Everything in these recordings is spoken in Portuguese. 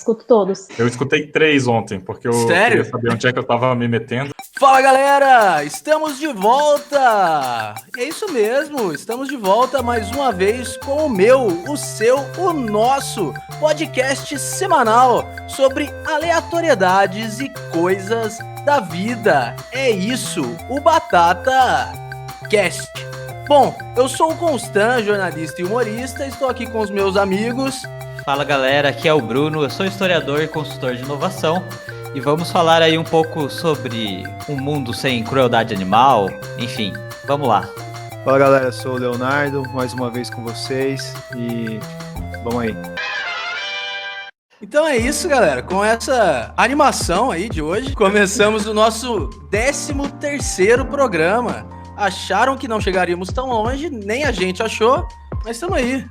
escuto todos. Eu escutei 3 ontem, porque eu Sério? queria saber onde é que eu tava me metendo. Fala, galera! Estamos de volta! É isso mesmo, estamos de volta mais uma vez com o meu, o seu, o nosso podcast semanal sobre aleatoriedades e coisas da vida. É isso, o Batata Cast. Bom, eu sou o Constan, jornalista e humorista, estou aqui com os meus amigos. Fala, galera, aqui é o Bruno, eu sou historiador e consultor de inovação e vamos falar aí um pouco sobre um mundo sem crueldade animal, enfim, vamos lá. Fala, galera, eu sou o Leonardo, mais uma vez com vocês e vamos aí. Então é isso, galera, com essa animação aí de hoje, começamos o nosso 13º programa. Acharam que não chegaríamos tão longe, nem a gente achou, mas estamos aí.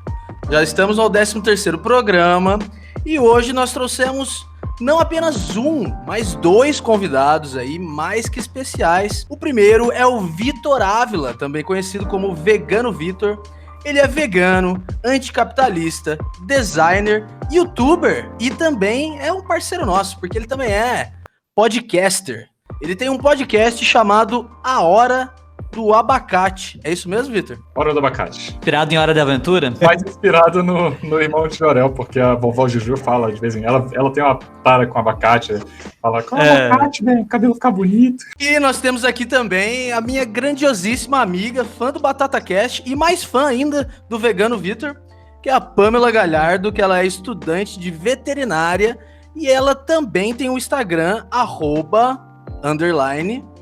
Já estamos no 13º programa e hoje nós trouxemos não apenas um, mas 2 convidados aí mais que especiais. O primeiro é o Vitor Ávila, também conhecido como Vegano Vitor. Ele é vegano, anticapitalista, designer, youtuber e também é um parceiro nosso, porque ele também é podcaster. Ele tem um podcast chamado A Hora do Abacate. É isso mesmo, Vitor? Hora do Abacate. Inspirado em Hora de Aventura? Mais inspirado no Irmão de Jorel, porque a vovó Juju fala de vez em quando. Ela tem uma tara com abacate. Fala, com abacate, velho, o cabelo fica bonito. E nós temos aqui também a minha grandiosíssima amiga, fã do Batata Cast e mais fã ainda do Vegano Vitor, que é a Pamela Galhardo, que ela é estudante de veterinária e ela também tem o Instagram,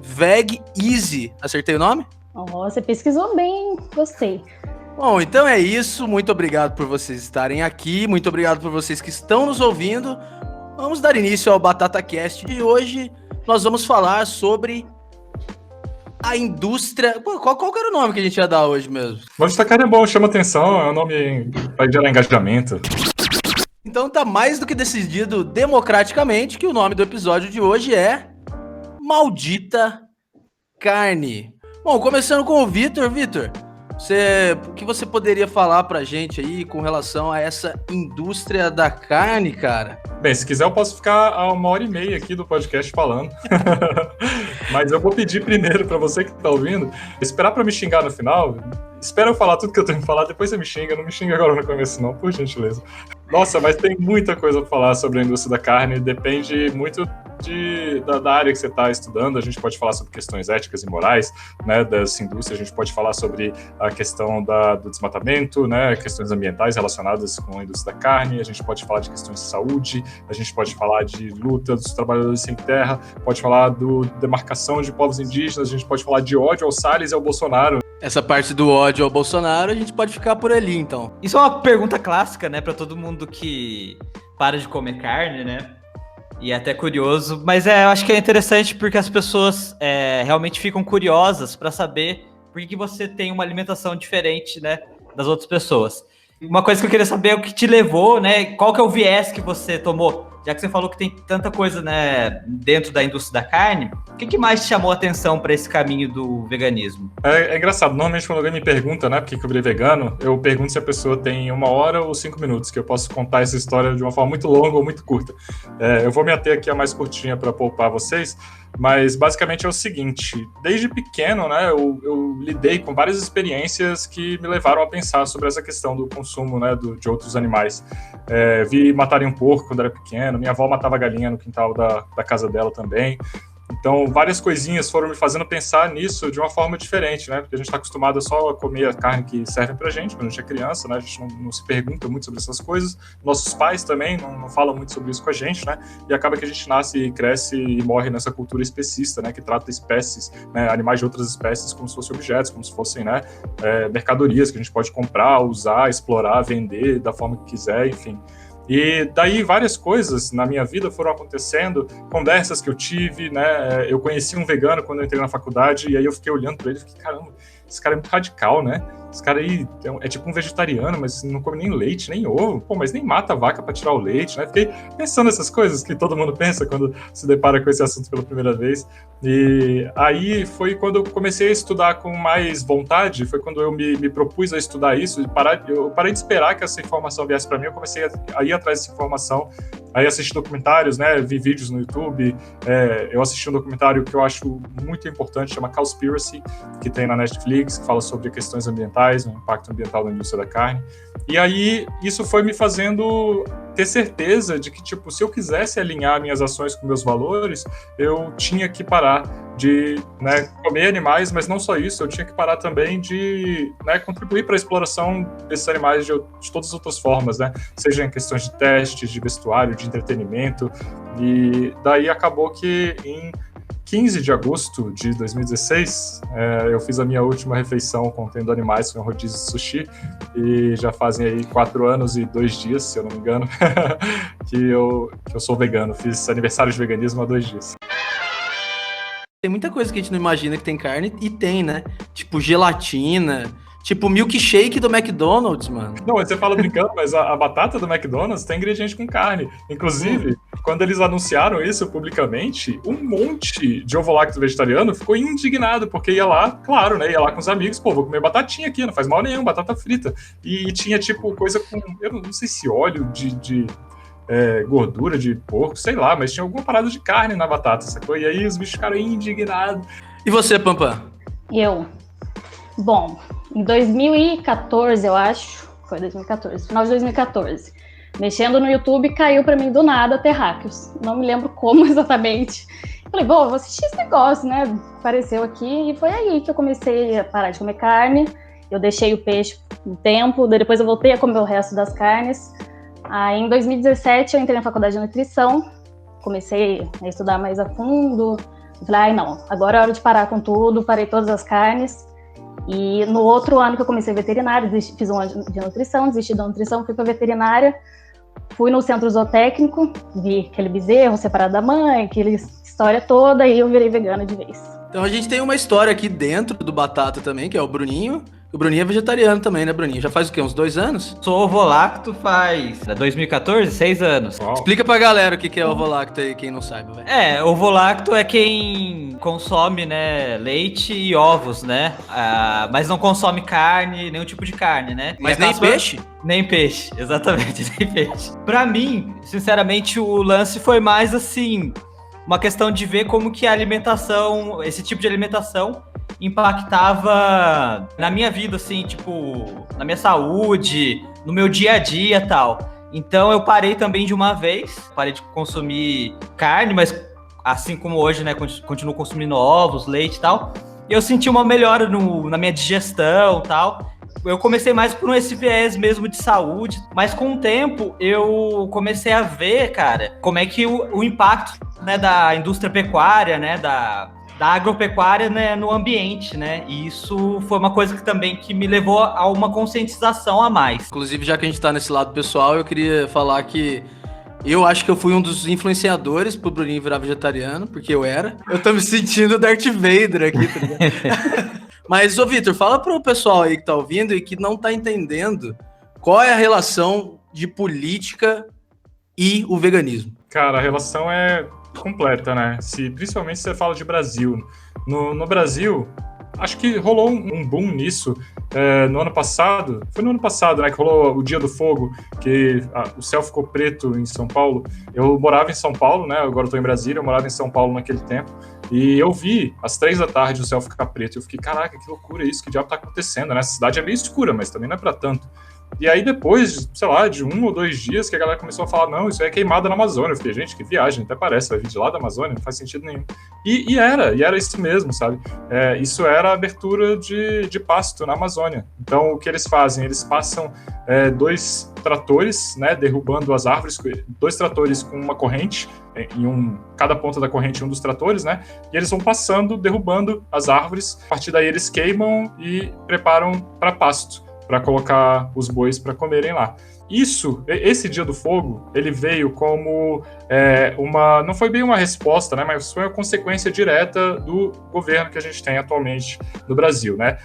@_VegEasy. Acertei o nome? Oh, você pesquisou bem, gostei. Bom, então é isso. Muito obrigado por vocês estarem aqui. Muito obrigado por vocês que estão nos ouvindo. Vamos dar início ao Batata Cast de hoje. Nós vamos falar sobre a indústria... Pô, qual que era o nome que a gente ia dar hoje mesmo? Mas destacar é bom, chama atenção, é um nome para gerar engajamento. Então tá mais do que decidido democraticamente que o nome do episódio de hoje é Maldita Carne. Bom, começando com o Vitor. Vitor, o que você poderia falar pra gente aí com relação a essa indústria da carne, cara? Bem, se quiser eu posso ficar a 1h30 aqui do podcast falando. Mas eu vou pedir primeiro pra você que tá ouvindo, esperar pra me xingar no final. Espera eu falar tudo que eu tenho que falar, depois você me xinga. Não me xinga agora no começo não, por gentileza. Nossa, mas tem muita coisa pra falar sobre a indústria da carne, depende muito da área que você está estudando. A gente pode falar sobre questões éticas e morais, né, dessa indústria, a gente pode falar sobre a questão do desmatamento, né, questões ambientais relacionadas com a indústria da carne, a gente pode falar de questões de saúde, a gente pode falar de luta dos trabalhadores sem terra, pode falar de demarcação de povos indígenas, a gente pode falar de ódio ao Salles e ao Bolsonaro. Essa parte do ódio ao Bolsonaro, a gente pode ficar por ali, então. Isso é uma pergunta clássica, né, para todo mundo que para de comer carne, né? E é até curioso, mas eu acho que é interessante porque as pessoas realmente ficam curiosas para saber por que você tem uma alimentação diferente, né, das outras pessoas. Uma coisa que eu queria saber é o que te levou, né, qual que é o viés que você tomou, já que você falou que tem tanta coisa, né, dentro da indústria da carne, o que mais te chamou a atenção para esse caminho do veganismo? É engraçado, normalmente quando alguém me pergunta, né, por que eu virei vegano, eu pergunto se a pessoa tem 1 hora ou 5 minutos, que eu posso contar essa história de uma forma muito longa ou muito curta. Eu vou me ater aqui a mais curtinha para poupar vocês, mas basicamente é o seguinte, desde pequeno, né, eu lidei com várias experiências que me levaram a pensar sobre essa questão do consumo, né, de outros animais. Vi matarem um porco quando era pequeno, minha avó matava galinha no quintal da casa dela também. Então, várias coisinhas foram me fazendo pensar nisso de uma forma diferente, né? Porque a gente está acostumado só a comer a carne que serve pra gente quando a gente é criança, né? A gente não se pergunta muito sobre essas coisas. Nossos pais também não falam muito sobre isso com a gente, né? E acaba que a gente nasce e cresce e morre nessa cultura especista, né? Que trata espécies, né? Animais de outras espécies como se fossem objetos, como se fossem, né? Mercadorias que a gente pode comprar, usar, explorar, vender da forma que quiser, enfim. E daí várias coisas na minha vida foram acontecendo, conversas que eu tive, né? Eu conheci um vegano quando eu entrei na faculdade e aí eu fiquei olhando para ele e fiquei, caramba, esse cara é muito radical, né? esse cara aí é tipo um vegetariano, mas não come nem leite, nem ovo, pô, mas nem mata a vaca pra tirar o leite, né? Fiquei pensando nessas coisas que todo mundo pensa quando se depara com esse assunto pela primeira vez. E aí foi quando eu comecei a estudar com mais vontade, foi quando eu me propus a estudar isso, eu parei de esperar que essa informação viesse para mim, eu comecei a ir atrás dessa informação, aí assisti documentários, né, vi vídeos no YouTube, eu assisti um documentário que eu acho muito importante, chama Cowspiracy, que tem na Netflix, que fala sobre questões ambientais, o impacto ambiental na indústria da carne, e aí isso foi me fazendo ter certeza de que, tipo, se eu quisesse alinhar minhas ações com meus valores, eu tinha que parar de, né, comer animais, mas não só isso, eu tinha que parar também de, né, contribuir para a exploração desses animais de todas as outras formas, né, seja em questões de testes, de vestuário, de entretenimento, e daí acabou que em 15 de agosto de 2016, eu fiz a minha última refeição contendo animais, foi um rodízio de sushi, e já fazem aí 4 anos e 2 dias, se eu não me engano, que eu sou vegano, fiz aniversário de veganismo há 2 dias. Tem muita coisa que a gente não imagina que tem carne, e tem, né? Tipo gelatina, tipo milkshake do McDonald's, mano. Não, você fala brincando, mas a batata do McDonald's tem ingrediente com carne. Inclusive, quando eles anunciaram isso publicamente, um monte de ovo-lacto vegetariano ficou indignado, porque ia lá, claro, né? Ia lá com os amigos, pô, vou comer batatinha aqui, não faz mal nenhum, batata frita. E tinha, tipo, coisa com, eu não sei se óleo de gordura de porco, sei lá, mas tinha alguma parada de carne na batata, sacou? E aí os bichos ficaram indignados. E você, Pampam? Bom, em 2014, eu acho, foi 2014, final de 2014, mexendo no YouTube, caiu pra mim do nada Terráqueos. Não me lembro como exatamente. Falei, bom, vou assistir esse negócio, né? Apareceu aqui e foi aí que eu comecei a parar de comer carne. Eu deixei o peixe um tempo, depois eu voltei a comer o resto das carnes. Aí em 2017 eu entrei na faculdade de nutrição, comecei a estudar mais a fundo. Falei, não, agora é hora de parar com tudo, parei todas as carnes. E no outro ano que eu comecei veterinária, fiz um ano de nutrição, desisti da nutrição, fui para veterinária, fui no centro zootécnico, vi aquele bezerro separado da mãe, aquela história toda, e eu virei vegana de vez. Então a gente tem uma história aqui dentro do Batata também, que é o Bruninho. O Bruninho é vegetariano também, né, Bruninho? Já faz o quê? Uns 2 anos? Sou ovo-lacto faz 2014, 6 anos. Uau. Explica pra galera o que é ovo-lacto aí, quem não sabe, velho. Ovo-lacto é quem consome, né, leite e ovos, né? Mas não consome carne, nenhum tipo de carne, né? Mas nem peixe? Nem peixe, exatamente, nem peixe. Pra mim, sinceramente, o lance foi mais assim, uma questão de ver como que a alimentação, esse tipo de alimentação impactava na minha vida, assim, tipo, na minha saúde, no meu dia a dia e tal. Então eu parei também de uma vez, parei de consumir carne, mas assim como hoje, né, continuo consumindo ovos, leite e tal. E eu senti uma melhora na minha digestão e tal. Eu comecei mais por esse viés mesmo de saúde, mas com o tempo eu comecei a ver, cara, como é que o impacto, né, da indústria pecuária, né, da agropecuária, né, no ambiente, né? E isso foi uma coisa que também que me levou a uma conscientização a mais. Inclusive, já que a gente tá nesse lado pessoal, eu queria falar que eu acho que eu fui um dos influenciadores pro Bruninho virar vegetariano, porque eu era. Eu tô me sentindo Darth Vader aqui, tá ligado? Mas, ô Vitor, fala pro pessoal aí que tá ouvindo e que não tá entendendo qual é a relação de política e o veganismo. Cara, a relação é completa, né? Principalmente se você fala de Brasil. No Brasil, acho que rolou um boom nisso no ano passado. Foi no ano passado, né, que rolou o Dia do Fogo, que o céu ficou preto em São Paulo. Eu morava em São Paulo, né? Agora eu tô em Brasília, eu morava em São Paulo naquele tempo. E eu vi, às 3 da tarde, o céu ficar preto. Eu fiquei, caraca, que loucura isso, que diabo tá acontecendo, né? Essa cidade é meio escura, mas também não é pra tanto. E aí depois, sei lá, de 1 ou 2 dias que a galera começou a falar, não, isso aí é queimada na Amazônia. Eu fiquei, gente, que viagem, até parece, vai vir de lá da Amazônia, não faz sentido nenhum. E era isso mesmo, sabe? Isso era a abertura de pasto na Amazônia. Então o que eles fazem? Eles passam 2 tratores, né, derrubando as árvores, 2 tratores com uma corrente, cada ponta da corrente um dos tratores, né, e eles vão passando, derrubando as árvores, a partir daí eles queimam e preparam para pasto, para colocar os bois para comerem lá. esse Dia do Fogo, ele veio como não foi bem uma resposta, né, mas foi uma consequência direta do governo que a gente tem atualmente no Brasil, né?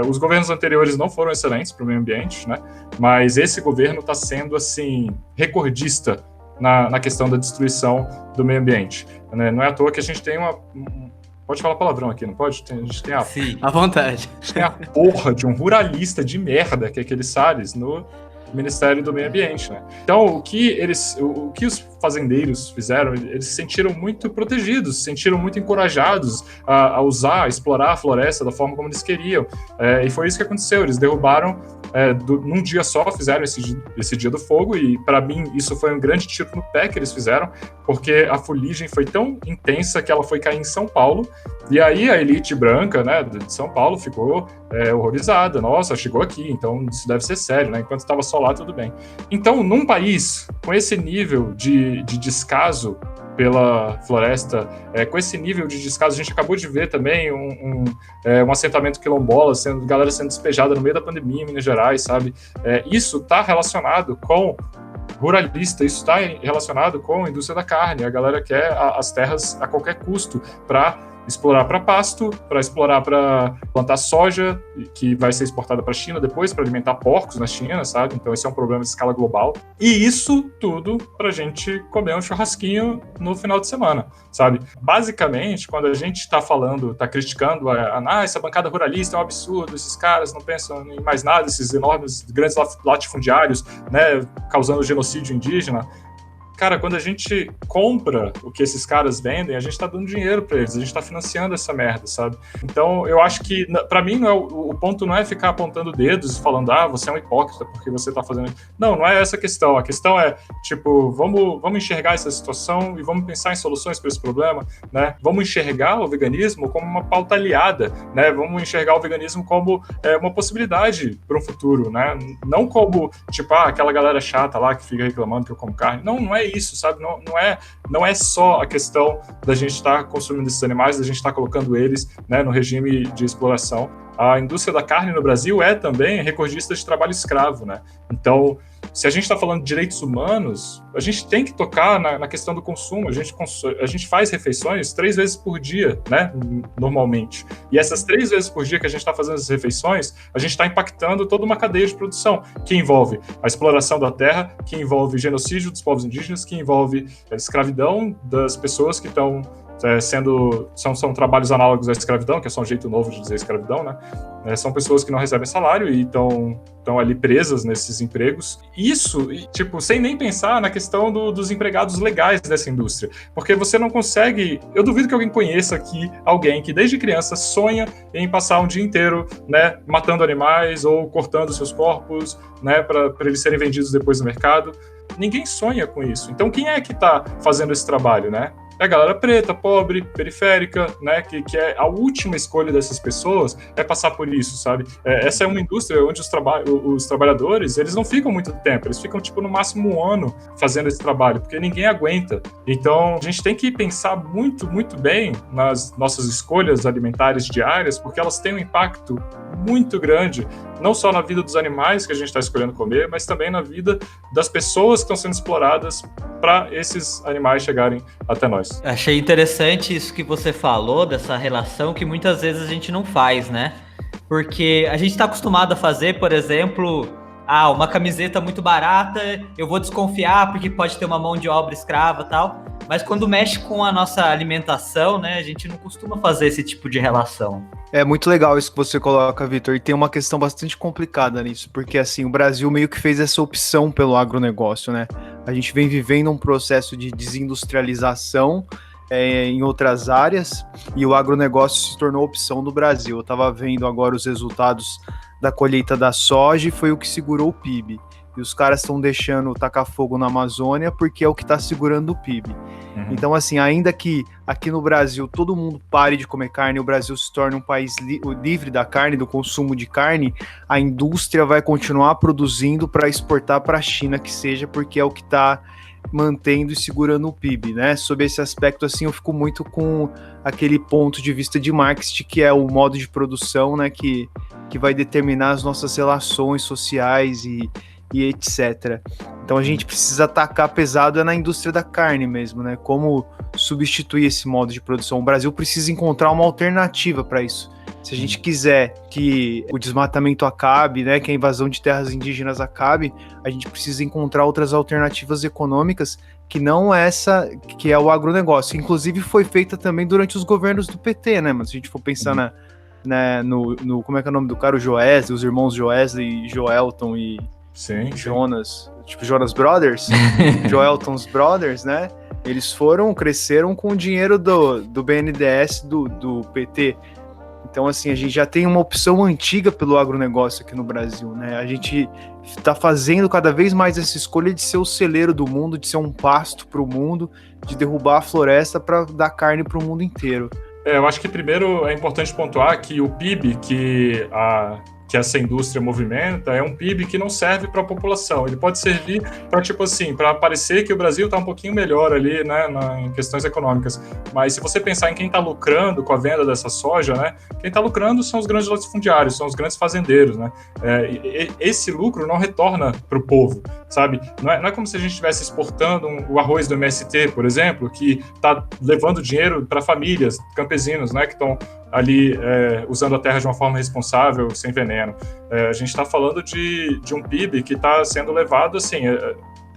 Os governos anteriores não foram excelentes para o meio ambiente, né? Mas esse governo está sendo, assim, recordista na questão da destruição do meio ambiente, né? Não é à toa que a gente tem pode falar palavrão aqui, não pode? A gente tem Sim, à vontade. A gente tem a porra de um ruralista de merda, que é aquele Salles, no Ministério do Meio Ambiente, né? Então, o que os fazendeiros fizeram, eles se sentiram muito protegidos, se sentiram muito encorajados a usar, a explorar a floresta da forma como eles queriam. E foi isso que aconteceu. Eles derrubaram num dia só, fizeram esse Dia do Fogo, e para mim isso foi um grande tiro no pé que eles fizeram, porque a fuligem foi tão intensa que ela foi cair em São Paulo, e aí a elite branca, né, de São Paulo ficou horrorizada. Nossa, chegou aqui, então isso deve ser sério, né? Enquanto estava só lá, tudo bem. Então, num país com esse nível de descaso pela floresta, com esse nível de descaso, a gente acabou de ver também um assentamento quilombola, galera sendo despejada no meio da pandemia em Minas Gerais, sabe? Isso está relacionado com ruralista, isso está relacionado com a indústria da carne. A galera quer as terras a qualquer custo para explorar para pasto, para explorar para plantar soja, que vai ser exportada para a China depois, para alimentar porcos na China, sabe? Então esse é um problema de escala global. E isso tudo para a gente comer um churrasquinho no final de semana, sabe? Basicamente, quando a gente está falando, está criticando essa bancada ruralista é um absurdo, esses caras não pensam em mais nada, esses enormes, grandes latifundiários, né, causando genocídio indígena. Cara, quando a gente compra o que esses caras vendem, a gente tá dando dinheiro pra eles, a gente tá financiando essa merda, sabe? Então, eu acho que, pra mim, o ponto não é ficar apontando dedos e falando, você é um hipócrita porque você tá fazendo isso. Não é essa a questão. A questão é, tipo, vamos enxergar essa situação e vamos pensar em soluções para esse problema, né? Vamos enxergar o veganismo como uma pauta aliada, né? Vamos enxergar o veganismo como uma possibilidade para um futuro, né? Não como, tipo, aquela galera chata lá que fica reclamando que eu como carne. Não é isso, sabe? Não é só a questão da gente estar consumindo esses animais, da gente estar colocando eles, né, no regime de exploração. A indústria da carne no Brasil é também recordista de trabalho escravo, né? Então, se a gente está falando de direitos humanos, a gente tem que tocar na questão do consumo. A gente faz refeições 3 vezes por dia, né? Normalmente. E essas 3 vezes por dia que a gente está fazendo essas refeições, a gente está impactando toda uma cadeia de produção, que envolve a exploração da terra, que envolve genocídio dos povos indígenas, que envolve a escravidão das pessoas que estão são trabalhos análogos à escravidão, que é só um jeito novo de dizer escravidão, né? São pessoas que não recebem salário e estão ali presas nesses empregos. Isso, tipo, sem nem pensar na questão dos empregados legais dessa indústria. Porque você não consegue... Eu duvido que alguém conheça aqui alguém que desde criança sonha em passar um dia inteiro, né, matando animais ou cortando seus corpos, né, para eles serem vendidos depois no mercado. Ninguém sonha com isso. Então, quem é que está fazendo esse trabalho, né? É a galera preta, pobre, periférica, né, que é a última escolha dessas pessoas é passar por isso, sabe? Essa é uma indústria onde os trabalhadores, eles não ficam muito tempo, eles ficam, tipo, no máximo 1 ano fazendo esse trabalho, porque ninguém aguenta. Então, a gente tem que pensar muito, muito bem nas nossas escolhas alimentares diárias, porque elas têm um impacto muito grande, não só na vida dos animais que a gente está escolhendo comer, mas também na vida das pessoas que estão sendo exploradas para esses animais chegarem até nós. Achei interessante isso que você falou, dessa relação que muitas vezes a gente não faz, né? Porque a gente está acostumado a fazer, por exemplo, uma camiseta muito barata, eu vou desconfiar porque pode ter uma mão de obra escrava e tal, mas quando mexe com a nossa alimentação, né, a gente não costuma fazer esse tipo de relação. É muito legal isso que você coloca, Vitor, e tem uma questão bastante complicada nisso, porque assim, o Brasil meio que fez essa opção pelo agronegócio, né? A gente vem vivendo um processo de desindustrialização em outras áreas, e o agronegócio se tornou opção do Brasil. Eu estava vendo agora os resultados da colheita da soja e foi o que segurou o PIB. E os caras estão deixando tacar fogo na Amazônia porque é o que está segurando o PIB. Uhum. Então, assim, ainda que aqui no Brasil todo mundo pare de comer carne, o Brasil se torne um país livre da carne, do consumo de carne, a indústria vai continuar produzindo para exportar para a China, que seja, porque é o que está mantendo e segurando o PIB, né? Sob esse aspecto, assim, eu fico muito com aquele ponto de vista de Marx, que é o modo de produção, né, que vai determinar as nossas relações sociais e e etc. Então a gente precisa atacar pesado na indústria da carne mesmo, né? Como substituir esse modo de produção. O Brasil precisa encontrar uma alternativa para isso. Se a gente quiser que o desmatamento acabe, né, que a invasão de terras indígenas acabe, a gente precisa encontrar outras alternativas econômicas que não essa, que é o agronegócio. Inclusive foi feita também durante os governos do PT, né? Mas se a gente for pensar no como é que é o nome do cara? O Joesley, os irmãos Joesley, Joelton e Sim. Jonas, tipo Jonas Brothers, Joelton's Brothers, né? Eles cresceram com o dinheiro do BNDES, do PT. Então, assim, a gente já tem uma opção antiga pelo agronegócio aqui no Brasil, né? A gente está fazendo cada vez mais essa escolha de ser o celeiro do mundo, de ser um pasto para o mundo, de derrubar a floresta para dar carne para o mundo inteiro. Eu acho que primeiro é importante pontuar que o PIB que essa indústria movimenta é um PIB que não serve para a população. Ele pode servir para, tipo assim, para parecer que o Brasil está um pouquinho melhor ali, né, em questões econômicas. Mas se você pensar em quem está lucrando com a venda dessa soja, né, quem está lucrando são os grandes latifundiários, são os grandes fazendeiros, né. Esse lucro não retorna para o povo, sabe? Não é como se a gente estivesse exportando o arroz do MST, por exemplo, que está levando dinheiro para famílias, campesinos, né, que estão ali usando a terra de uma forma responsável, sem veneno. A gente está falando de um PIB que está sendo levado assim,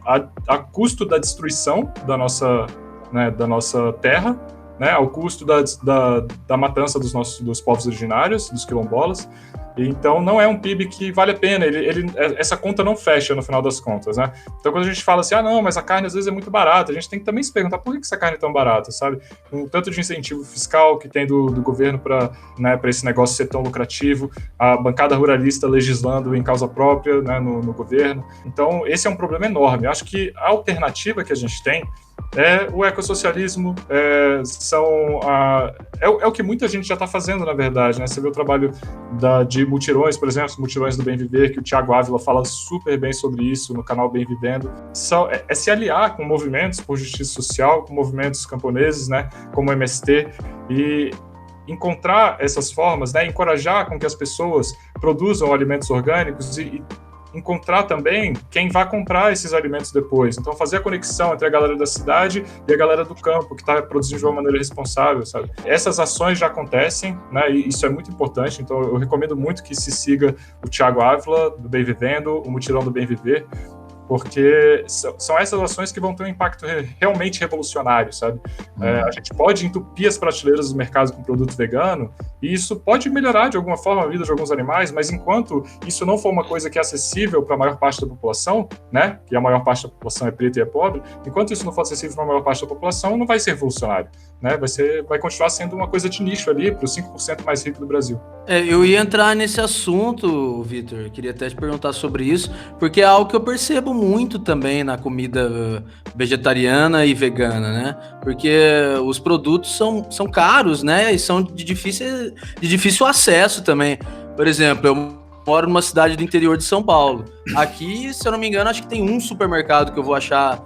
a custo da destruição da nossa terra, né, ao custo da matança dos povos originários, dos quilombolas. Então não é um PIB que vale a pena, essa conta não fecha no final das contas, né? Então quando a gente fala assim, não, mas a carne às vezes é muito barata, a gente tem que também se perguntar por que essa carne é tão barata, sabe? Com tanto de incentivo fiscal que tem do governo para esse negócio ser tão lucrativo, a bancada ruralista legislando em causa própria, né, no governo. Então esse é um problema enorme. Eu acho que a alternativa que a gente tem é o ecossocialismo, é o que muita gente já está fazendo, na verdade, né? Você vê o trabalho de mutirões, por exemplo, os mutirões do Bem Viver, que o Thiago Ávila fala super bem sobre isso no canal Bem Vivendo. É se aliar com movimentos por justiça social, com movimentos camponeses, né? Como o MST, e encontrar essas formas, né? Encorajar com que as pessoas produzam alimentos orgânicos e encontrar também quem vai comprar esses alimentos depois. Então, fazer a conexão entre a galera da cidade e a galera do campo, que está produzindo de uma maneira responsável, sabe? Essas ações já acontecem, né? E isso é muito importante. Então, eu recomendo muito que se siga o Thiago Ávila, do Bem Vivendo, o Mutirão do Bem Viver, porque são essas ações que vão ter um impacto realmente revolucionário, sabe? A gente pode entupir as prateleiras do mercado com produto vegano, e isso pode melhorar de alguma forma a vida de alguns animais, mas enquanto isso não for uma coisa que é acessível para a maior parte da população, né? Que a maior parte da população é preta e é pobre, enquanto isso não for acessível para a maior parte da população, não vai ser revolucionário, né? Vai continuar sendo uma coisa de nicho ali para os 5% mais ricos do Brasil. Eu ia entrar nesse assunto, Vitor, queria até te perguntar sobre isso, porque é algo que eu percebo muito também na comida vegetariana e vegana, né? Porque os produtos são caros, né? E são de difícil acesso também. Por exemplo, eu moro numa cidade do interior de São Paulo. Aqui, se eu não me engano, acho que tem um supermercado que eu vou achar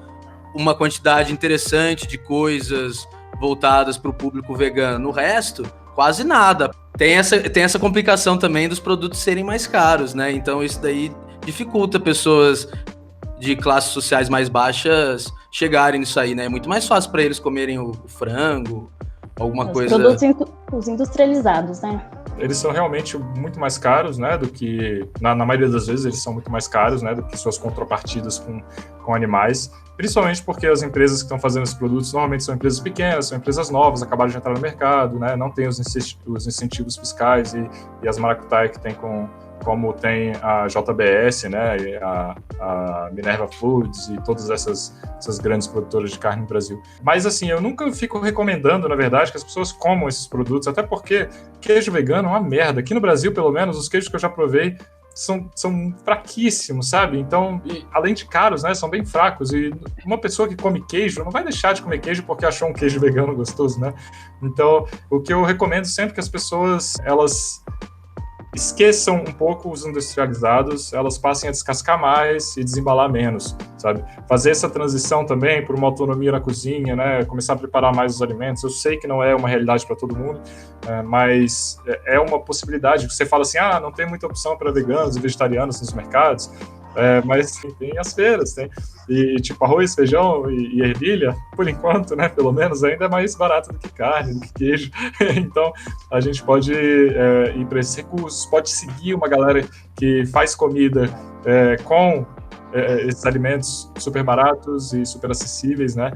uma quantidade interessante de coisas voltadas para o público vegano. No resto, quase nada. Tem essa complicação também dos produtos serem mais caros, né? Então isso daí dificulta pessoas de classes sociais mais baixas chegarem nisso aí, né? É muito mais fácil para eles comerem o frango, alguma coisa... Os industrializados, né? Eles são realmente muito mais caros, né, do que, na maioria das vezes, eles são muito mais caros, né, do que suas contrapartidas com animais, principalmente porque as empresas que estão fazendo esses produtos normalmente são empresas pequenas, são empresas novas, acabaram de entrar no mercado, né, não tem os incentivos fiscais e as maracutaia que tem como tem a JBS, né, e a Minerva Foods e todas essas grandes produtoras de carne no Brasil. Mas, assim, eu nunca fico recomendando, na verdade, que as pessoas comam esses produtos, até porque queijo vegano é uma merda. Aqui no Brasil, pelo menos, os queijos que eu já provei são fraquíssimos, sabe? Então, além de caros, né, são bem fracos. E uma pessoa que come queijo não vai deixar de comer queijo porque achou um queijo vegano gostoso, né? Então, o que eu recomendo sempre é que as pessoas, elas esqueçam um pouco os industrializados, elas passem a descascar mais e desembalar menos, sabe? Fazer essa transição também por uma autonomia na cozinha, né? Começar a preparar mais os alimentos. Eu sei que não é uma realidade para todo mundo, mas é uma possibilidade. Você fala assim, não tem muita opção para veganos e vegetarianos nos mercados. Mas tem as feiras, tem. E tipo, arroz, feijão e ervilha, por enquanto, né, pelo menos, ainda é mais barato do que carne, do que queijo. Então, a gente pode ir para esses recursos, pode seguir uma galera que faz comida com esses alimentos super baratos e super acessíveis, né?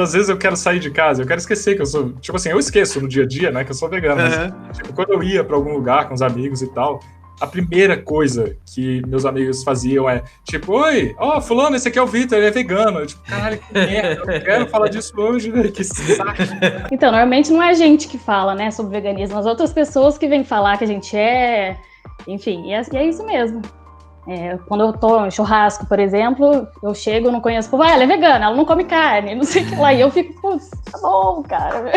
Às vezes eu quero sair de casa, eu quero esquecer que eu sou... Tipo assim, eu esqueço no dia a dia, né, que eu sou vegano. Mas, tipo, quando eu ia para algum lugar com os amigos e tal, a primeira coisa que meus amigos faziam tipo, oi, fulano, esse aqui é o Vitor, ele é vegano. Eu, tipo, caralho, que merda, eu não quero falar disso hoje, velho, que saco. Então, normalmente não é a gente que fala, né, sobre veganismo, as outras pessoas que vêm falar que a gente enfim, e é isso mesmo. Quando eu tô em churrasco, por exemplo, eu chego, não conheço, pô, ela é vegana, ela não come carne, não sei o que lá, e eu fico, putz, tá bom, cara.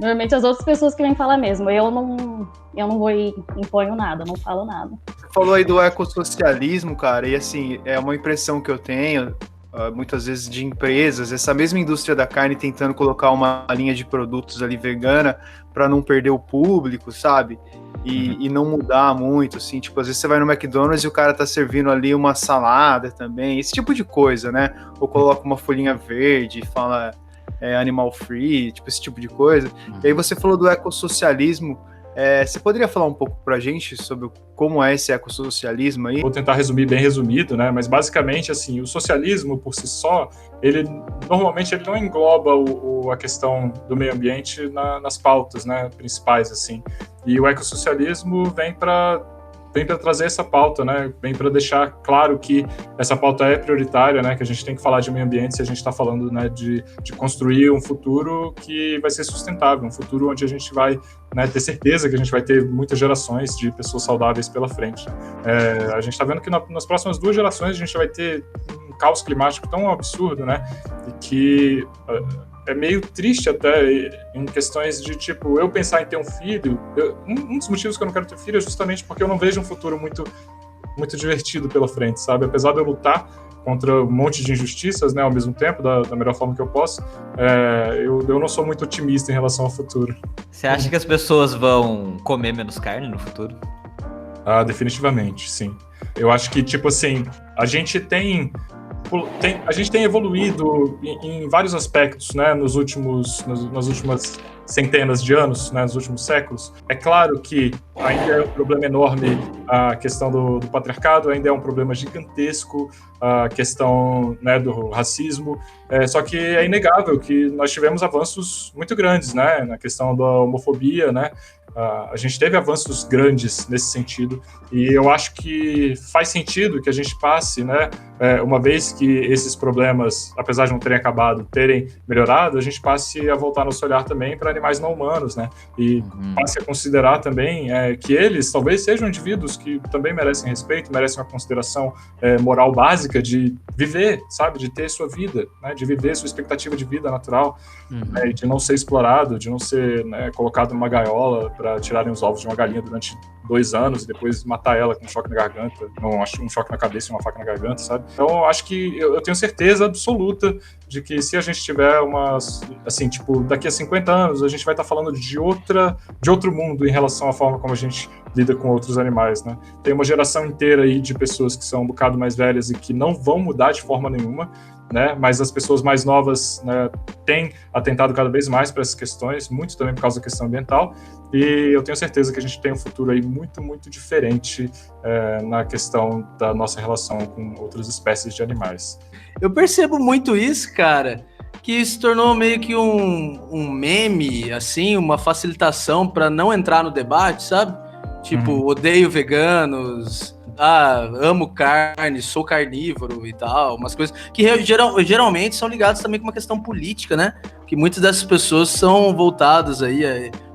Normalmente as outras pessoas que vêm falar mesmo, eu não vou e imponho nada, não falo nada. Você falou aí do ecossocialismo, cara, e assim, é uma impressão que eu tenho, muitas vezes de empresas, essa mesma indústria da carne tentando colocar uma linha de produtos ali vegana para não perder o público, sabe? E não mudar muito, assim, tipo, às vezes você vai no McDonald's e o cara tá servindo ali uma salada também, esse tipo de coisa, né? Ou coloca uma folhinha verde e fala animal free, tipo, esse tipo de coisa. E aí você falou do ecossocialismo, você poderia falar um pouco pra gente sobre como é esse ecossocialismo aí? Vou tentar resumir bem resumido, né? Mas basicamente, assim, o socialismo por si só, normalmente ele não engloba a questão do meio ambiente nas pautas, né, principais, assim. E o ecossocialismo vem para trazer essa pauta, né? Vem para deixar claro que essa pauta é prioritária, né? Que a gente tem que falar de meio ambiente se a gente está falando, né, de construir um futuro que vai ser sustentável, um futuro onde a gente vai, né, ter certeza que a gente vai ter muitas gerações de pessoas saudáveis pela frente. A gente está vendo que nas próximas 2 gerações a gente vai ter um caos climático tão absurdo, né? E que é meio triste até em questões de, tipo, eu pensar em ter um filho. Um dos motivos que eu não quero ter filho é justamente porque eu não vejo um futuro muito, muito divertido pela frente, sabe? Apesar de eu lutar contra um monte de injustiças, né, ao mesmo tempo, da melhor forma que eu posso, eu não sou muito otimista em relação ao futuro. Você acha que as pessoas vão comer menos carne no futuro? Definitivamente, sim. Eu acho que, tipo assim, a gente tem evoluído em vários aspectos, né, nas últimas centenas de anos, né, nos últimos séculos. É claro que ainda é um problema enorme a questão do patriarcado, ainda é um problema gigantesco a questão, né, do racismo, só que é inegável que nós tivemos avanços muito grandes, né, na questão da homofobia, né. A gente teve avanços grandes nesse sentido, e eu acho que faz sentido que a gente passe, né, uma vez que esses problemas, apesar de não terem acabado, terem melhorado, a gente passe a voltar nosso olhar também para animais não humanos, né, e passe a considerar também que eles talvez sejam indivíduos que também merecem respeito, merecem uma consideração moral básica de viver, sabe, de ter sua vida, né, de viver sua expectativa de vida natural, de não ser explorado, de não ser, né, colocado numa gaiola para tirarem os ovos de uma galinha durante 2 anos e depois matar ela com um choque na garganta, um choque na cabeça e uma faca na garganta, sabe? Então, acho que eu tenho certeza absoluta de que se a gente tiver assim, tipo, daqui a 50 anos, a gente vai estar falando de outro mundo em relação à forma como a gente lida com outros animais, né? Tem uma geração inteira aí de pessoas que são um bocado mais velhas e que não vão mudar de forma nenhuma, né? Mas as pessoas mais novas, né, têm atentado cada vez mais para essas questões, muito também por causa da questão ambiental, e eu tenho certeza que a gente tem um futuro aí muito, muito diferente na questão da nossa relação com outras espécies de animais. Eu percebo muito isso, cara, que se tornou meio que um meme, assim, uma facilitação para não entrar no debate, sabe? Tipo, odeio veganos, amo carne, sou carnívoro e tal, umas coisas que geralmente são ligadas também com uma questão política, né? Que muitas dessas pessoas são voltadas aí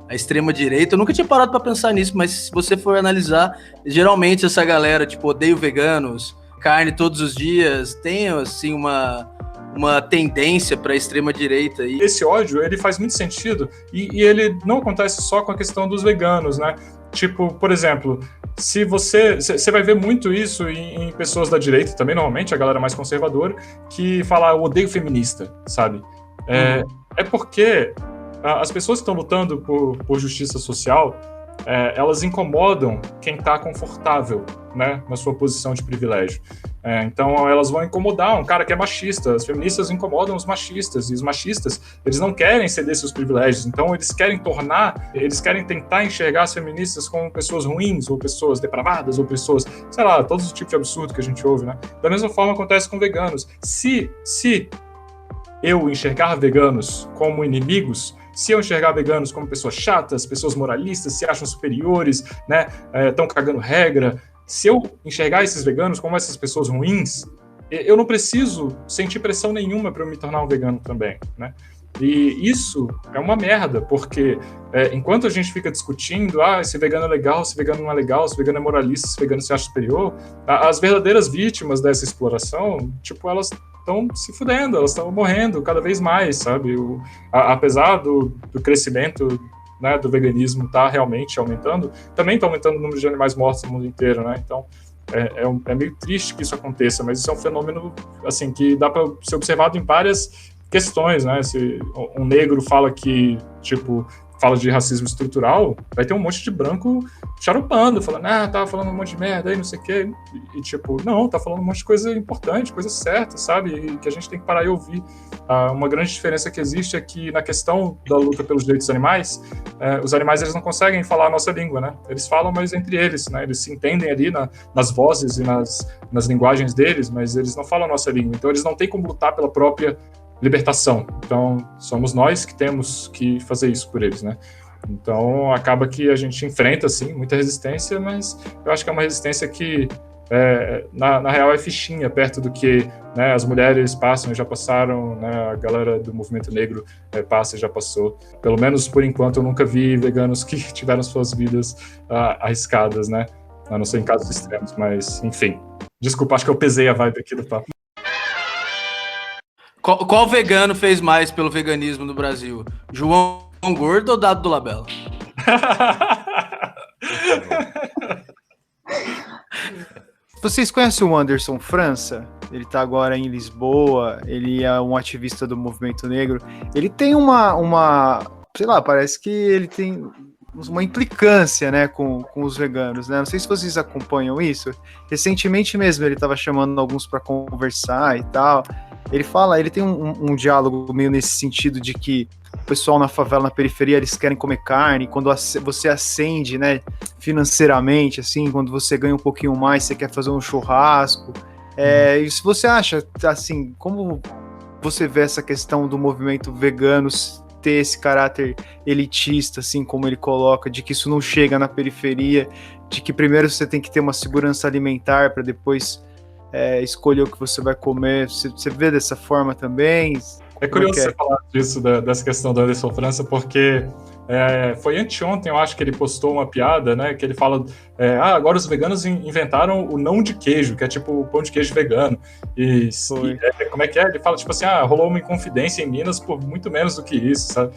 à extrema-direita. Eu nunca tinha parado para pensar nisso, mas se você for analisar, geralmente essa galera, tipo, odeio veganos, carne todos os dias, tem, assim, uma tendência para a extrema-direita. Esse ódio, ele faz muito sentido, e ele não acontece só com a questão dos veganos, né? Tipo, por exemplo, se você vai ver muito isso em pessoas da direita, também normalmente, a galera mais conservadora, que fala, eu odeio feminista, sabe? É porque as pessoas que estão lutando por justiça social, elas incomodam quem está confortável, né, na sua posição de privilégio. Então elas vão incomodar um cara que é machista. As feministas incomodam os machistas, e os machistas, eles não querem ceder seus privilégios, então eles querem tentar enxergar as feministas como pessoas ruins, ou pessoas depravadas, ou pessoas, sei lá, todos os tipos de absurdo que a gente ouve, né? Da mesma forma acontece com veganos. Se eu enxergar veganos como inimigos, se eu enxergar veganos como pessoas chatas, pessoas moralistas, se acham superiores, né, estão cagando regra, se eu enxergar esses veganos como essas pessoas ruins, eu não preciso sentir pressão nenhuma para eu me tornar um vegano também, né? E isso é uma merda, porque enquanto a gente fica discutindo, esse vegano é legal, esse vegano não é legal, esse vegano é moralista, esse vegano se acha superior, as verdadeiras vítimas dessa exploração, tipo, elas estão se fudendo, elas estão morrendo cada vez mais, sabe? Apesar do crescimento, né, do veganismo tá realmente aumentando, também está aumentando o número de animais mortos no mundo inteiro, né? Então, é meio triste que isso aconteça, mas isso é um fenômeno, assim, que dá para ser observado em várias questões, né? Se um negro fala que, tipo, fala de racismo estrutural, vai ter um monte de branco charopando, falando, tava falando um monte de merda aí, não sei o quê, e tipo, não, tá falando um monte de coisa importante, coisa certa, sabe, e que a gente tem que parar e ouvir. Uma grande diferença que existe é que na questão da luta pelos direitos dos animais, os animais, eles não conseguem falar a nossa língua, né, eles falam, mas entre eles, né, eles se entendem ali nas vozes e nas linguagens deles, mas eles não falam a nossa língua, então eles não têm como lutar pela própria libertação. Então, somos nós que temos que fazer isso por eles, né? Então, acaba que a gente enfrenta, sim, muita resistência, mas eu acho que é uma resistência que, na real, é fichinha, perto do que, né, as mulheres passam e já passaram, né, a galera do movimento negro passa e já passou. Pelo menos, por enquanto, eu nunca vi veganos que tiveram suas vidas arriscadas, né? A não ser em casos extremos, mas, enfim. Desculpa, acho que eu pesei a vibe aqui do papo. Qual vegano fez mais pelo veganismo no Brasil? João Gordo ou Dado do Labella? Vocês conhecem o Anderson França? Ele tá agora em Lisboa, ele é um ativista do movimento negro. Ele tem uma sei lá, parece que ele tem uma implicância, né, com os veganos, né? Não sei se vocês acompanham isso. Recentemente mesmo ele estava chamando alguns para conversar e tal. Ele tem um diálogo meio nesse sentido de que o pessoal na favela, na periferia, eles querem comer carne, quando você ascende, né, financeiramente, assim, quando você ganha um pouquinho mais, você quer fazer um churrasco. E se você acha, assim, como você vê essa questão do movimento vegano ter esse caráter elitista, assim, como ele coloca, de que isso não chega na periferia, de que primeiro você tem que ter uma segurança alimentar para depois escolher o que você vai comer. Você vê dessa forma também? É curioso você falar disso, dessa questão do Anderson França, porque foi anteontem, eu acho que ele postou uma piada, né, que ele fala, agora os veganos inventaram o não de queijo, que é tipo o pão de queijo vegano, como é que é? Ele fala, tipo assim, rolou uma inconfidência em Minas por muito menos do que isso, sabe?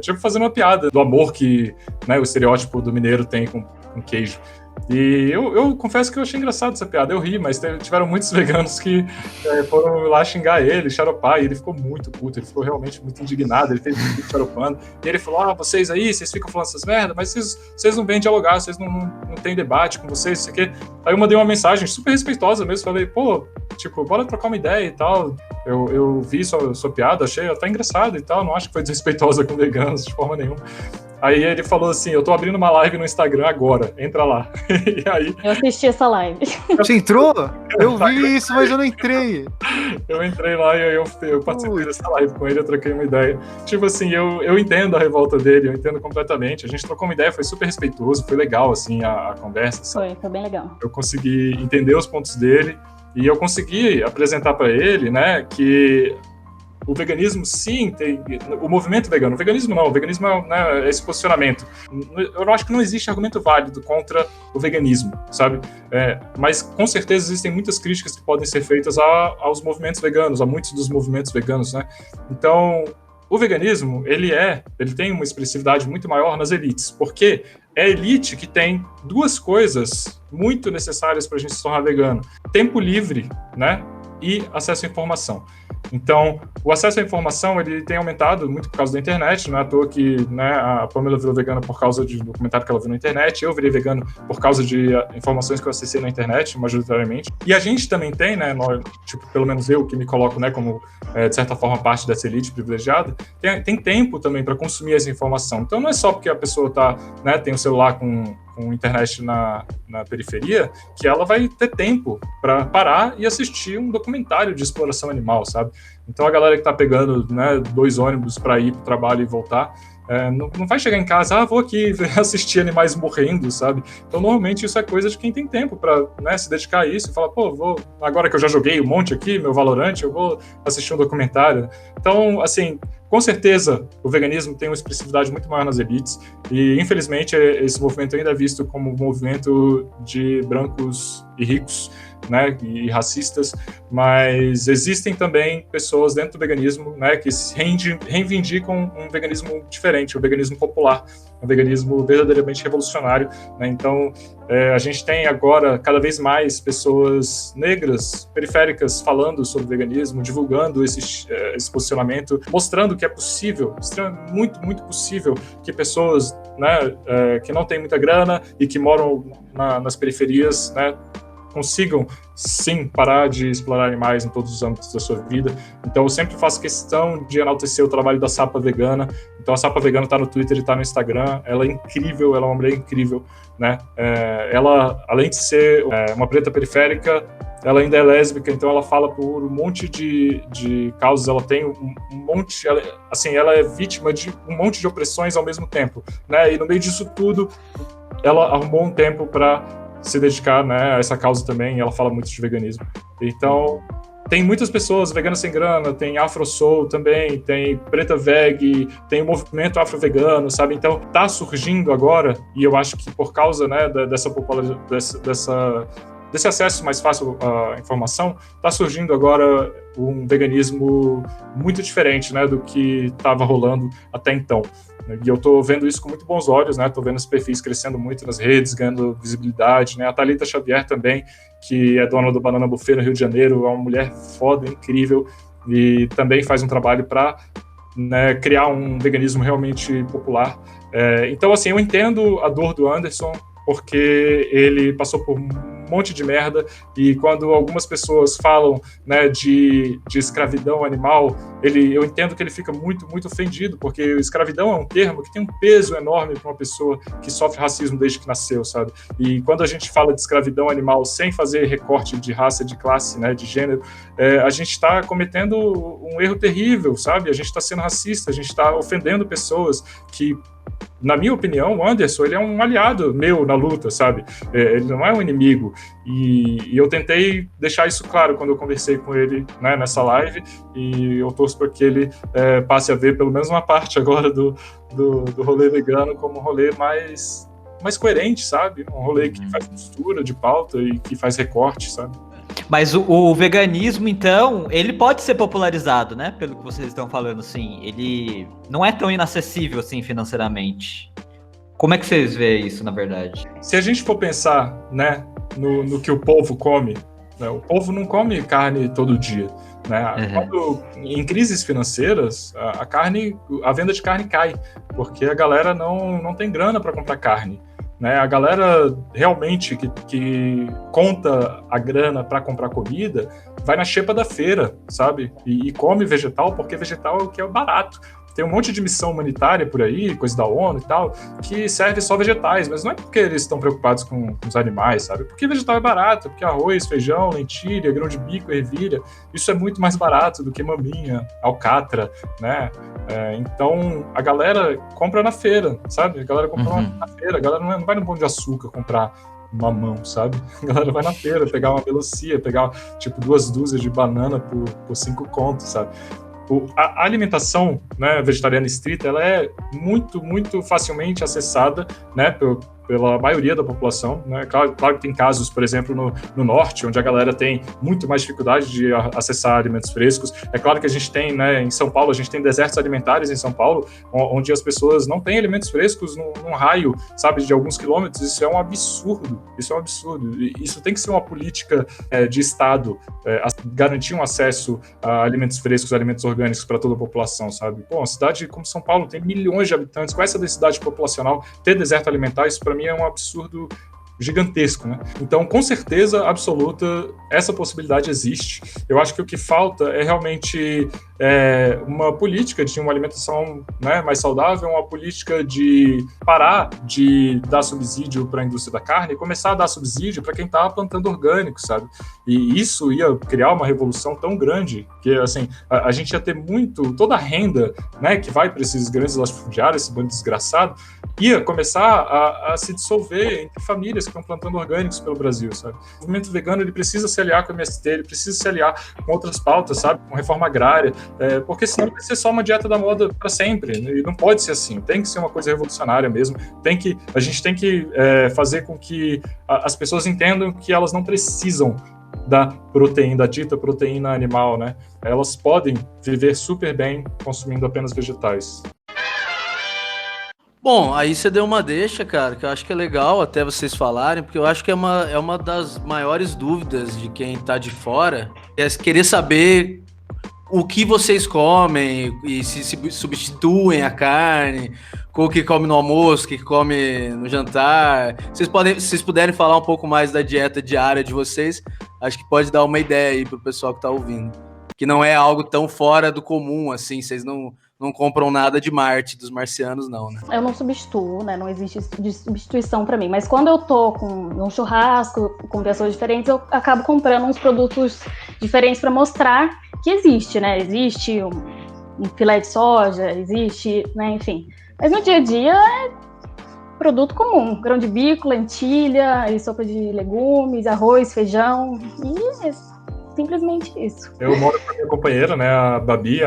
Tipo, fazendo uma piada do amor que, né, o estereótipo do mineiro tem com queijo. E eu confesso que eu achei engraçado essa piada, eu ri, mas tiveram muitos veganos que foram lá xingar ele, xaropar, e ele ficou muito puto, ele ficou realmente muito indignado, ele fez um vídeo xaropando, e ele falou, vocês aí, vocês ficam falando essas merdas, mas vocês não vêm dialogar, vocês não tem debate com vocês, isso aqui. Aí eu mandei uma mensagem super respeitosa mesmo, falei, tipo, bora trocar uma ideia e tal, eu vi sua piada, achei até engraçado e tal, não acho que foi desrespeitosa com veganos de forma nenhuma. Aí ele falou assim, eu tô abrindo uma live no Instagram agora, entra lá. E aí... Eu assisti essa live. Você entrou? Eu vi isso, mas eu não entrei. Eu entrei lá e eu participei dessa live com ele, eu troquei uma ideia. Tipo assim, eu entendo a revolta dele, eu entendo completamente. A gente trocou uma ideia, foi super respeitoso, foi legal, assim, a conversa. Sabe? Foi bem legal. Eu consegui entender os pontos dele e eu consegui apresentar para ele, né, que... O veganismo, sim, tem o movimento vegano. O veganismo não, o veganismo é esse posicionamento. Eu acho que não existe argumento válido contra o veganismo, sabe? Mas, com certeza, existem muitas críticas que podem ser feitas aos movimentos veganos, a muitos dos movimentos veganos, né? Então, o veganismo, ele tem uma expressividade muito maior nas elites, porque é a elite que tem duas coisas muito necessárias para a gente se tornar vegano. Tempo livre, né? E acesso à informação. Então, o acesso à informação, ele tem aumentado muito por causa da internet, não é à toa que, né, a Pamela virou vegana por causa de um documentário que ela viu na internet, eu virei vegano por causa de informações que eu acessei na internet, majoritariamente. E a gente também tem, né, tipo, pelo menos eu que me coloco, né, como, de certa forma, parte dessa elite privilegiada, tem tempo também para consumir essa informação. Então, não é só porque a pessoa né, tem o celular com internet na periferia, que ela vai ter tempo para parar e assistir um documentário de exploração animal, sabe? Então a galera que tá pegando, né, 2 ônibus para ir pro trabalho e voltar, não vai chegar em casa, vou aqui assistir animais morrendo, sabe? Então normalmente isso é coisa de quem tem tempo para, né, se dedicar a isso e falar, agora que eu já joguei um monte aqui, meu Valorant, eu vou assistir um documentário. Então, assim, com certeza, o veganismo tem uma expressividade muito maior nas elites e, infelizmente, esse movimento ainda é visto como um movimento de brancos e ricos, né, e racistas, mas existem também pessoas dentro do veganismo, né, que se reivindicam um veganismo diferente, um veganismo popular, um veganismo verdadeiramente revolucionário, né? Então, a gente tem agora cada vez mais pessoas negras, periféricas, falando sobre veganismo, divulgando esse posicionamento, mostrando que é possível, muito, muito possível, que pessoas, né, que não têm muita grana e que moram nas periferias, né, consigam, sim, parar de explorar animais em todos os âmbitos da sua vida. Então, eu sempre faço questão de enaltecer o trabalho da Sapa Vegana. Então, a Sapa Vegana está no Twitter e está no Instagram. Ela é incrível, ela é uma mulher incrível, né? Ela, além de ser uma preta periférica, ela ainda é lésbica, então ela fala por um monte de causas, ela tem um monte, ela é vítima de um monte de opressões ao mesmo tempo, né? E no meio disso tudo, ela arrumou um tempo para se dedicar, né, a essa causa também, e ela fala muito de veganismo. Então, tem muitas pessoas veganas sem grana, tem Afro Soul também, tem Preta Veg, tem o movimento afro-vegano, sabe? Então, tá surgindo agora, e eu acho que por causa, né, desse acesso mais fácil à informação, está surgindo agora um veganismo muito diferente, né, do que estava rolando até então. E eu estou vendo isso com muito bons olhos, né? Estou vendo os perfis crescendo muito nas redes, ganhando visibilidade, né? A Thalita Xavier também, que é dona do Banana Buffet no Rio de Janeiro, é uma mulher foda, incrível, e também faz um trabalho para, né, criar um veganismo realmente popular. Então, assim, eu entendo a dor do Anderson, porque ele passou por um monte de merda, e quando algumas pessoas falam, né, de escravidão animal, eu entendo que ele fica muito, muito ofendido, porque escravidão é um termo que tem um peso enorme para uma pessoa que sofre racismo desde que nasceu, sabe? E quando a gente fala de escravidão animal sem fazer recorte de raça, de classe, né, de gênero, a gente está cometendo um erro terrível, sabe? A gente está sendo racista, a gente está ofendendo pessoas que, na minha opinião, o Anderson, ele é um aliado meu na luta, sabe? Ele não é um inimigo. E eu tentei deixar isso claro quando eu conversei com ele, né, nessa live, e eu torço para que ele passe a ver pelo menos uma parte agora do rolê vegano como um rolê mais coerente, sabe? Um rolê que faz postura de pauta e que faz recorte, sabe? Mas o veganismo, então, ele pode ser popularizado, né? Pelo que vocês estão falando, assim. Ele não é tão inacessível, assim, financeiramente. Como é que vocês veem isso, na verdade? Se a gente for pensar, né, no que o povo come, né, o povo não come carne todo dia, né? Quando, em crises financeiras, a venda de carne cai, porque a galera não tem grana para comprar carne. Né, a galera realmente que conta a grana para comprar comida vai na xepa da feira, sabe? E come vegetal, porque vegetal é o que é barato. Tem um monte de missão humanitária por aí, coisa da ONU e tal, que serve só vegetais, mas não é porque eles estão preocupados com os animais, sabe? Porque vegetal é barato, porque arroz, feijão, lentilha, grão de bico, ervilha, isso é muito mais barato do que maminha, alcatra, né? Então, a galera compra na feira, sabe? A galera compra na feira, a galera não vai no Pão de Açúcar comprar mamão, sabe? A galera vai na feira pegar uma melancia, pegar, tipo, 2 dúzias de banana por 5 contos, sabe? A alimentação, né, vegetariana estrita, ela é muito, muito facilmente acessada, né, pela maioria da população, né? Claro que tem casos, por exemplo, no norte, onde a galera tem muito mais dificuldade de acessar alimentos frescos. É claro que a gente tem, né, em São Paulo, a gente tem desertos alimentares em São Paulo, onde as pessoas não têm alimentos frescos num raio, sabe, de alguns quilômetros. Isso é um absurdo, isso tem que ser uma política de Estado, garantir um acesso a alimentos frescos, alimentos orgânicos para toda a população, sabe? Pô, uma cidade como São Paulo tem milhões de habitantes, com essa densidade populacional, ter deserto alimentar, isso para mim é um absurdo gigantesco, né? Então, com certeza absoluta, essa possibilidade existe. Eu acho que o que falta é realmente uma política de uma alimentação, né, mais saudável, uma política de parar de dar subsídio para a indústria da carne e começar a dar subsídio para quem está plantando orgânico, sabe? E isso ia criar uma revolução tão grande que, assim, a gente ia ter toda a renda, né, que vai para esses grandes latifundiários, esse bando desgraçado, ia começar a se dissolver entre famílias que estão plantando orgânicos pelo Brasil, sabe? O movimento vegano, ele precisa se aliar com o MST, ele precisa se aliar com outras pautas, sabe? Com reforma agrária, porque senão vai ser só uma dieta da moda para sempre, né? E não pode ser assim, tem que ser uma coisa revolucionária mesmo, a gente tem que fazer com que as pessoas entendam que elas não precisam da dita proteína animal, né? Elas podem viver super bem consumindo apenas vegetais. Bom, aí você deu uma deixa, cara, que eu acho que é legal até vocês falarem, porque eu acho que é uma das maiores dúvidas de quem tá de fora, é querer saber o que vocês comem e se substituem a carne, com o que come no almoço, o que come no jantar. Se vocês puderem falar um pouco mais da dieta diária de vocês, acho que pode dar uma ideia aí pro pessoal que tá ouvindo. Que não é algo tão fora do comum, assim, vocês não compram nada de Marte, dos marcianos, não, né? Eu não substituo, né? Não existe substituição para mim. Mas quando eu tô com um churrasco, com pessoas diferentes, eu acabo comprando uns produtos diferentes para mostrar que existe, né? Existe um filé de soja, existe, né? Enfim. Mas no dia a dia é produto comum. Grão de bico, lentilha, e sopa de legumes, arroz, feijão. E é simplesmente isso. Eu moro com a minha companheira, né? A Babi,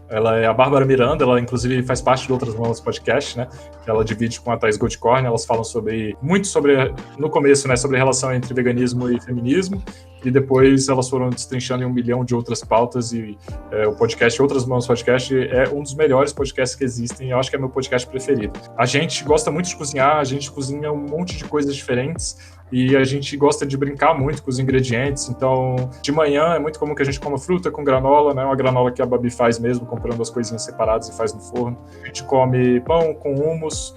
ela é a Bárbara Miranda, ela inclusive faz parte de Outras Mãos podcast, né? Ela divide com a Thaís Goldcorn, elas falam muito sobre, no começo, né, sobre a relação entre veganismo e feminismo, e depois elas foram destrinchando em 1 milhão de outras pautas, e o podcast Outras Mãos podcast é um dos melhores podcasts que existem, eu acho que é meu podcast preferido. A gente gosta muito de cozinhar, a gente cozinha um monte de coisas diferentes, e a gente gosta de brincar muito com os ingredientes, então de manhã é muito comum que a gente coma fruta com granola, né? Uma granola que a Babi faz mesmo, comprando as coisinhas separadas e faz no forno. A gente come pão com hummus,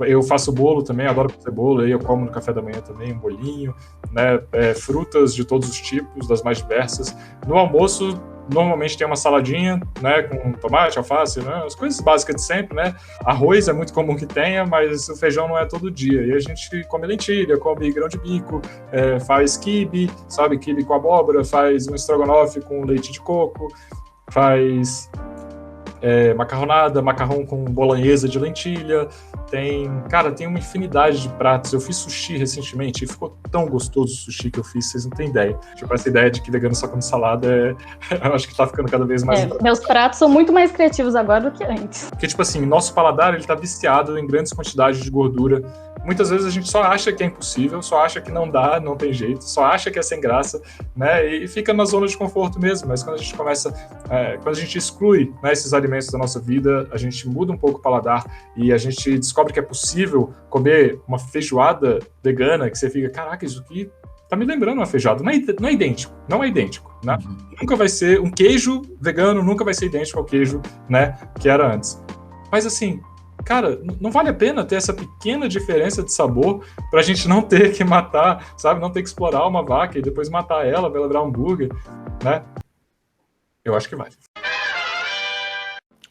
eu faço bolo também, adoro fazer bolo, aí eu como no café da manhã também, um bolinho, né? Frutas de todos os tipos, das mais diversas. No almoço, normalmente tem uma saladinha, né, com tomate, alface, né, as coisas básicas de sempre, né. Arroz é muito comum que tenha, mas o feijão não é todo dia. E a gente come lentilha, come grão de bico, faz quibe, sabe, quibe com abóbora, faz um estrogonofe com leite de coco, faz macarronada, macarrão com bolonhesa de lentilha, tem uma infinidade de pratos. Eu fiz sushi recentemente e ficou tão gostoso o sushi que eu fiz, vocês não têm ideia. Tipo, essa ideia de que vegano só come salada, eu acho que tá ficando cada vez mais... Meus pratos são muito mais criativos agora do que antes. Porque, tipo assim, nosso paladar, ele tá viciado em grandes quantidades de gordura. Muitas vezes a gente só acha que é impossível, só acha que não dá, não tem jeito, só acha que é sem graça, né, e fica na zona de conforto mesmo. Mas quando a gente começa, quando a gente exclui, né, esses alimentos da nossa vida, a gente muda um pouco o paladar e a gente descobre que é possível comer uma feijoada vegana, que você fica, caraca, isso aqui tá me lembrando uma feijoada. Não é idêntico, né? Nunca vai ser, um queijo vegano nunca vai ser idêntico ao queijo, né, que era antes. Mas assim, cara, não vale a pena ter essa pequena diferença de sabor pra gente não ter que matar, sabe? Não ter que explorar uma vaca e depois matar ela pra ela virar um hambúrguer, né? Eu acho que vale.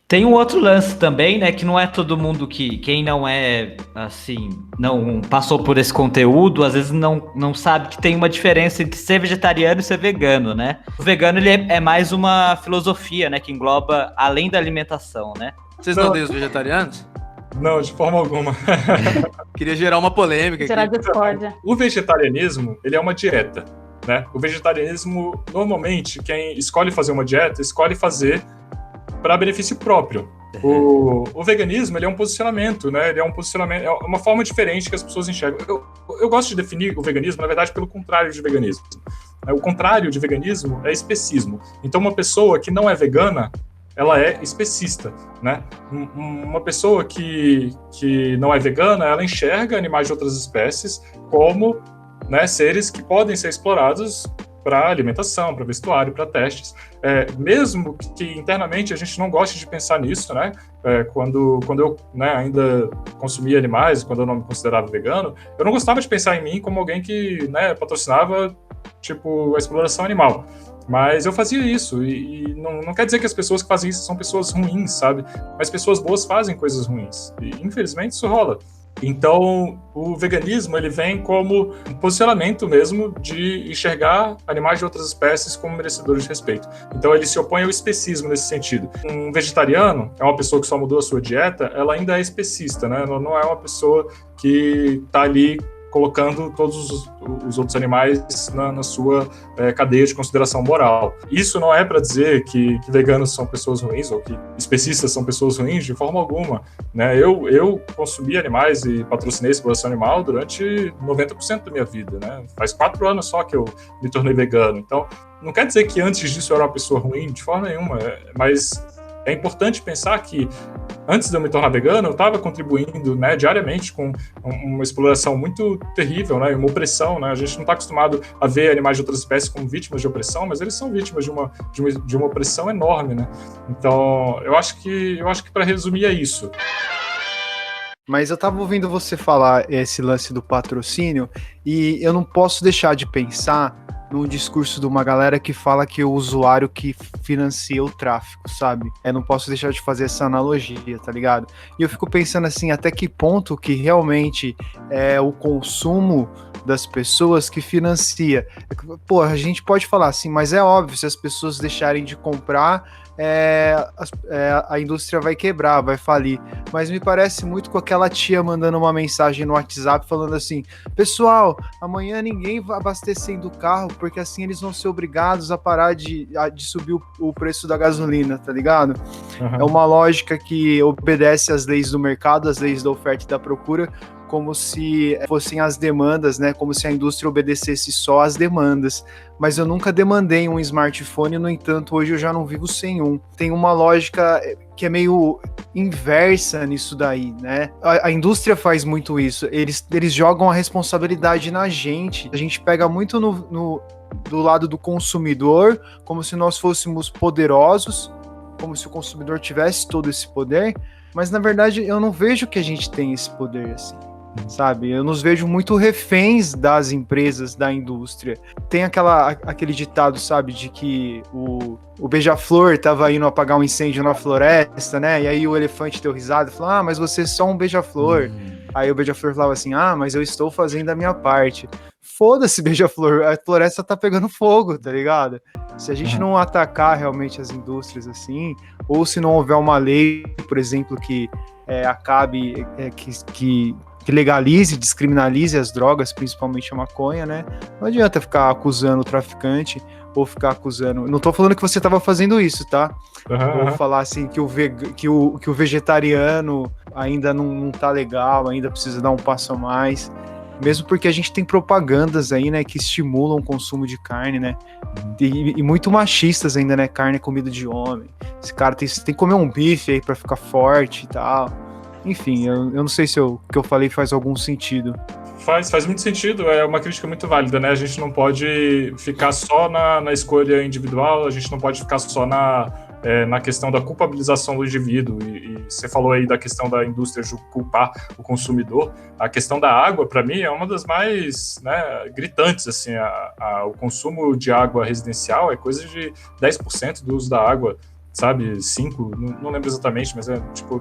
Tem um outro lance também, né? Que não é todo mundo quem não é, assim, não passou por esse conteúdo, às vezes não sabe que tem uma diferença entre ser vegetariano e ser vegano, né? O vegano, ele é mais uma filosofia, né? Que engloba além da alimentação, né? Vocês não odeiam os vegetarianos? Não, de forma alguma. Queria gerar uma polêmica gerar aqui. Discórdia. O vegetarianismo, ele é uma dieta, né? O vegetarianismo, normalmente, quem escolhe fazer uma dieta, escolhe fazer para benefício próprio, O veganismo, ele é um posicionamento, né? Ele é um posicionamento, é uma forma diferente que as pessoas enxergam. Eu gosto de definir o veganismo, na verdade, pelo contrário de veganismo. O contrário de veganismo é especismo. Então, uma pessoa que não é vegana, ela é especista, né? Uma pessoa que não é vegana, ela enxerga animais de outras espécies como, né, seres que podem ser explorados para alimentação, para vestuário, para testes. Mesmo que internamente a gente não goste de pensar nisso, né? Quando eu, né, ainda consumia animais, quando eu não me considerava vegano, eu não gostava de pensar em mim como alguém que, né, patrocinava, tipo, a exploração animal. Mas eu fazia isso, e não quer dizer que as pessoas que fazem isso são pessoas ruins, sabe? Mas pessoas boas fazem coisas ruins, e infelizmente isso rola. Então, o veganismo, ele vem como um posicionamento mesmo de enxergar animais de outras espécies como merecedores de respeito. Então, ele se opõe ao especismo nesse sentido. Um vegetariano é uma pessoa que só mudou a sua dieta, ela ainda é especista, né? Ela não é uma pessoa que está ali colocando todos os outros animais na sua cadeia de consideração moral. Isso não é para dizer que veganos são pessoas ruins ou que especistas são pessoas ruins, de forma alguma, né? Eu consumi animais e patrocinei exploração animal durante 90% da minha vida, né? Faz 4 anos só que eu me tornei vegano. Então, não quer dizer que antes disso eu era uma pessoa ruim, de forma nenhuma, mas é importante pensar que antes de eu me tornar vegano, eu estava contribuindo, né, diariamente com uma exploração muito terrível, né, uma opressão, né. A gente não está acostumado a ver animais de outras espécies como vítimas de opressão, mas eles são vítimas de uma opressão enorme, né. Então, eu acho que para resumir é isso. Mas eu tava ouvindo você falar esse lance do patrocínio e eu não posso deixar de pensar num discurso de uma galera que fala que o usuário que financia o tráfico, sabe? Eu não posso deixar de fazer essa analogia, tá ligado? E eu fico pensando assim, até que ponto que realmente é o consumo das pessoas que financia. Pô, a gente pode falar assim, mas é óbvio, se as pessoas deixarem de comprar, a indústria vai quebrar, vai falir. Mas me parece muito com aquela tia mandando uma mensagem no WhatsApp falando assim: pessoal, amanhã ninguém vai abastecendo o carro, porque assim eles vão ser obrigados a parar de subir o preço da gasolina, tá ligado? Uhum. É uma lógica que obedece às leis do mercado, às leis da oferta e da procura, como se fossem as demandas, né? Como se a indústria obedecesse só às demandas. Mas eu nunca demandei um smartphone, no entanto, hoje eu já não vivo sem um. Tem uma lógica que é meio inversa nisso daí, né? A indústria faz muito isso. Eles jogam a responsabilidade na gente. A gente pega muito do lado do consumidor, como se nós fôssemos poderosos, como se o consumidor tivesse todo esse poder. Mas, na verdade, eu não vejo que a gente tem esse poder assim. Sabe, eu nos vejo muito reféns das empresas, da indústria. Tem aquele ditado, sabe, de que o beija-flor tava indo apagar um incêndio na floresta, né, e aí o elefante deu risada e falou: ah, mas você é só um beija-flor. Aí o beija-flor falava assim: ah, mas eu estou fazendo a minha parte. Foda-se, beija-flor, a floresta tá pegando fogo, tá ligado? Se a gente não atacar realmente as indústrias assim, ou se não houver uma lei, por exemplo, que acabe, que legalize, descriminalize as drogas, principalmente a maconha, né? Não adianta ficar acusando o traficante ou ficar acusando... Não tô falando que você tava fazendo isso, tá? Ou falar assim que o vegetariano ainda não tá legal, ainda precisa dar um passo a mais. Mesmo porque a gente tem propagandas aí, né, que estimulam o consumo de carne, né? E muito machistas ainda, né? Carne é comida de homem. Esse cara tem que comer um bife aí pra ficar forte e tal. Enfim, eu não sei se o que eu falei faz algum sentido. Faz muito sentido, é uma crítica muito válida, né? A gente não pode ficar só na escolha individual, a gente não pode ficar só na questão da culpabilização do indivíduo. E você falou aí da questão da indústria culpar o consumidor. A questão da água, para mim, é uma das mais, né, gritantes. Assim, o consumo de água residencial é coisa de 10% do uso da água, sabe, 5, não lembro exatamente, mas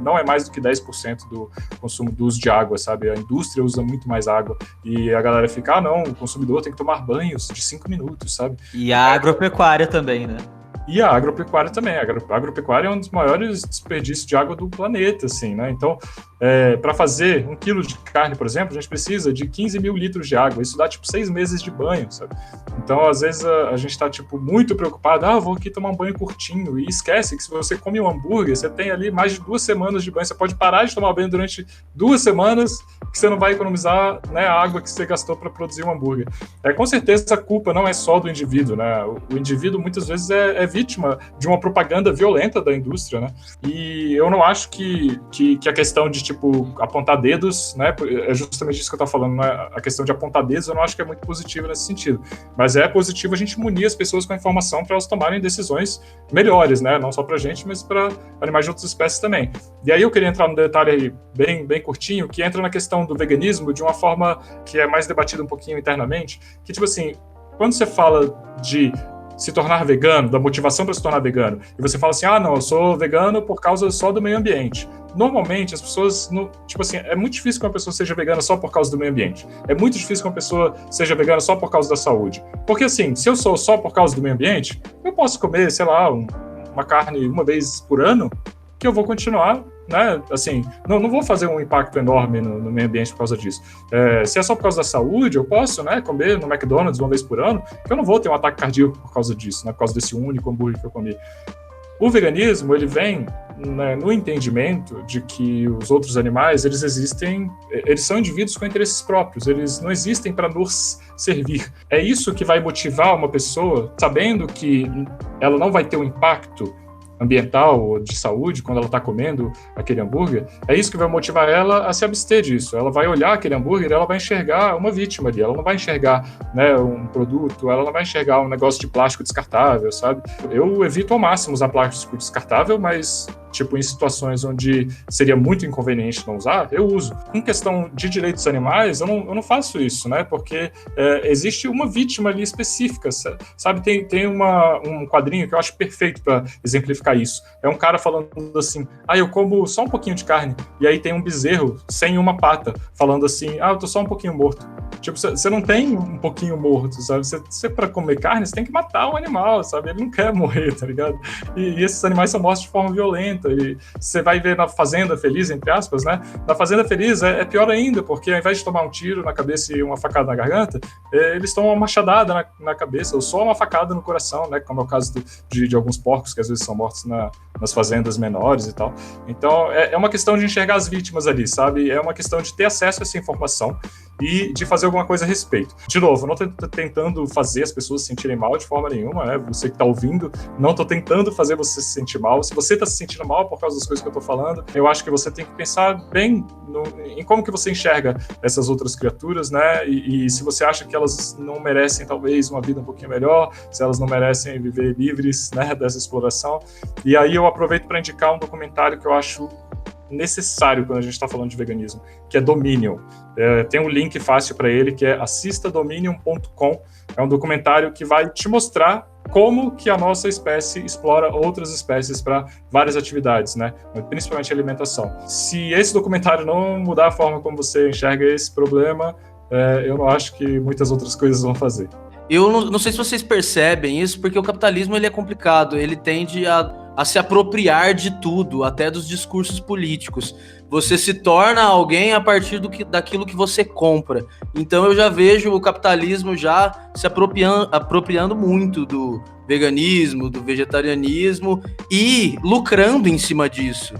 não é mais do que 10% do consumo do uso de água, sabe? A indústria usa muito mais água e a galera fica, não, o consumidor tem que tomar banhos de 5 minutos, sabe? E a agropecuária também, né? E a agropecuária também. A agropecuária é um dos maiores desperdícios de água do planeta, assim, né? Então, para fazer 1 quilo de carne, por exemplo, a gente precisa de 15 mil litros de água. Isso dá, 6 meses de banho, sabe? Então, às vezes, a gente tá, muito preocupado. Vou aqui tomar um banho curtinho. E esquece que se você come um hambúrguer, você tem ali mais de 2 semanas de banho. Você pode parar de tomar banho durante 2 semanas, que você não vai economizar, né, a água que você gastou para produzir um hambúrguer. Com certeza, a culpa não é só do indivíduo, né? O indivíduo, muitas vezes, é vítima de uma propaganda violenta da indústria, né? E eu não acho que a questão de, apontar dedos, né? É justamente isso que eu tô falando, né? A questão de apontar dedos, eu não acho que é muito positiva nesse sentido. Mas é positivo a gente munir as pessoas com a informação para elas tomarem decisões melhores, né? Não só pra gente, mas para animais de outras espécies também. E aí eu queria entrar num detalhe aí bem curtinho, que entra na questão do veganismo de uma forma que é mais debatida um pouquinho internamente, que, quando você fala de se tornar vegano, da motivação para se tornar vegano, e você fala assim, não, eu sou vegano por causa só do meio ambiente. Normalmente, as pessoas, é muito difícil que uma pessoa seja vegana só por causa do meio ambiente. É muito difícil que uma pessoa seja vegana só por causa da saúde. Porque, assim, se eu sou só por causa do meio ambiente, eu posso comer, sei lá, uma carne uma vez por ano, que eu vou continuar, né, assim, não vou fazer um impacto enorme no meio ambiente por causa disso. Se é só por causa da saúde, eu posso, né, comer no McDonald's uma vez por ano, que eu não vou ter um ataque cardíaco por causa disso, né, por causa desse único hambúrguer que eu comi. O veganismo, ele vem, né, no entendimento de que os outros animais, eles são indivíduos com interesses próprios, eles não existem para nos servir. É isso que vai motivar uma pessoa, sabendo que ela não vai ter um impacto ambiental ou de saúde quando ela está comendo aquele hambúrguer, é isso que vai motivar ela a se abster disso. Ela vai olhar aquele hambúrguer, ela vai enxergar uma vítima ali, ela não vai enxergar, né, um produto, ela não vai enxergar um negócio de plástico descartável, sabe? Eu evito ao máximo usar plástico descartável, mas em situações onde seria muito inconveniente não usar, eu uso. Em questão de direitos animais, eu não faço isso, né? Porque existe uma vítima ali específica, sabe? Tem um quadrinho que eu acho perfeito para exemplificar isso. É um cara falando assim, eu como só um pouquinho de carne, e aí tem um bezerro sem uma pata, falando assim, eu tô só um pouquinho morto. Você não tem um pouquinho morto, sabe? Você para comer carne, você tem que matar o animal, sabe? Ele não quer morrer, tá ligado? E esses animais são mortos de forma violenta. E você vai ver na Fazenda Feliz, entre aspas, né? Na Fazenda Feliz é pior ainda, porque ao invés de tomar um tiro na cabeça e uma facada na garganta, eles tomam uma machadada na cabeça, ou só uma facada no coração, né? Como é o caso de alguns porcos que às vezes são mortos nas fazendas menores e tal. Então, é uma questão de enxergar as vítimas ali, sabe? É uma questão de ter acesso a essa informação e de fazer alguma coisa a respeito. De novo, eu não estou tentando fazer as pessoas se sentirem mal de forma nenhuma, né? Você que está ouvindo, não estou tentando fazer você se sentir mal. Se você está se sentindo mal por causa das coisas que eu estou falando, eu acho que você tem que pensar bem em como que você enxerga essas outras criaturas, né? E se você acha que elas não merecem, talvez, uma vida um pouquinho melhor, se elas não merecem viver livres, né, dessa exploração. E aí eu aproveito para indicar um documentário que eu acho necessário quando a gente está falando de veganismo, que é Dominion. Tem um link fácil para ele, que é assistadominion.com. É um documentário que vai te mostrar como que a nossa espécie explora outras espécies para várias atividades, né? Principalmente alimentação. Se esse documentário não mudar a forma como você enxerga esse problema, eu não acho que muitas outras coisas vão fazer. Eu não sei se vocês percebem isso, porque o capitalismo ele é complicado, ele tende a se apropriar de tudo, até dos discursos políticos. Você se torna alguém a partir daquilo que você compra. Então eu já vejo o capitalismo já se apropriando muito do veganismo, do vegetarianismo e lucrando em cima disso.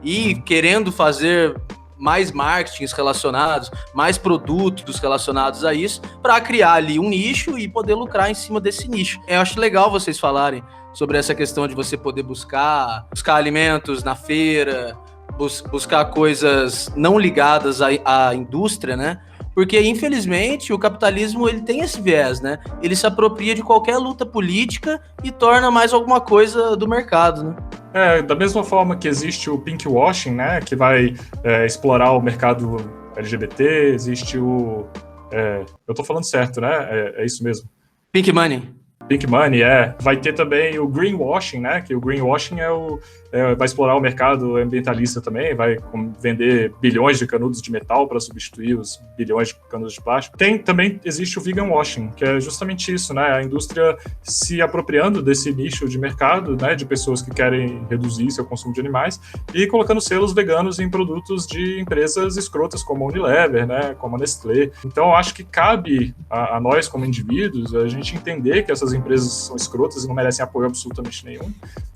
E querendo fazer mais marketings relacionados, mais produtos relacionados a isso, para criar ali um nicho e poder lucrar em cima desse nicho. Eu acho legal vocês falarem sobre essa questão de você poder buscar alimentos na feira, buscar coisas não ligadas à indústria, né? Porque, infelizmente, o capitalismo ele tem esse viés, né? Ele se apropria de qualquer luta política e torna mais alguma coisa do mercado, né? Da mesma forma que existe o pinkwashing, né? Que vai explorar o mercado LGBT, existe o... eu tô falando certo, né? É isso mesmo. Pink Money. Pink Money, vai ter também o greenwashing, né, que o greenwashing vai explorar o mercado ambientalista também, vai vender bilhões de canudos de metal para substituir os bilhões de canudos de plástico. Também existe o vegan washing, que é justamente isso, né, a indústria se apropriando desse nicho de mercado, né, de pessoas que querem reduzir seu consumo de animais e colocando selos veganos em produtos de empresas escrotas como a Unilever, né, como a Nestlé. Então, eu acho que cabe a nós, como indivíduos, a gente entender que essas empresas são escrotas e não merecem apoio absolutamente nenhum,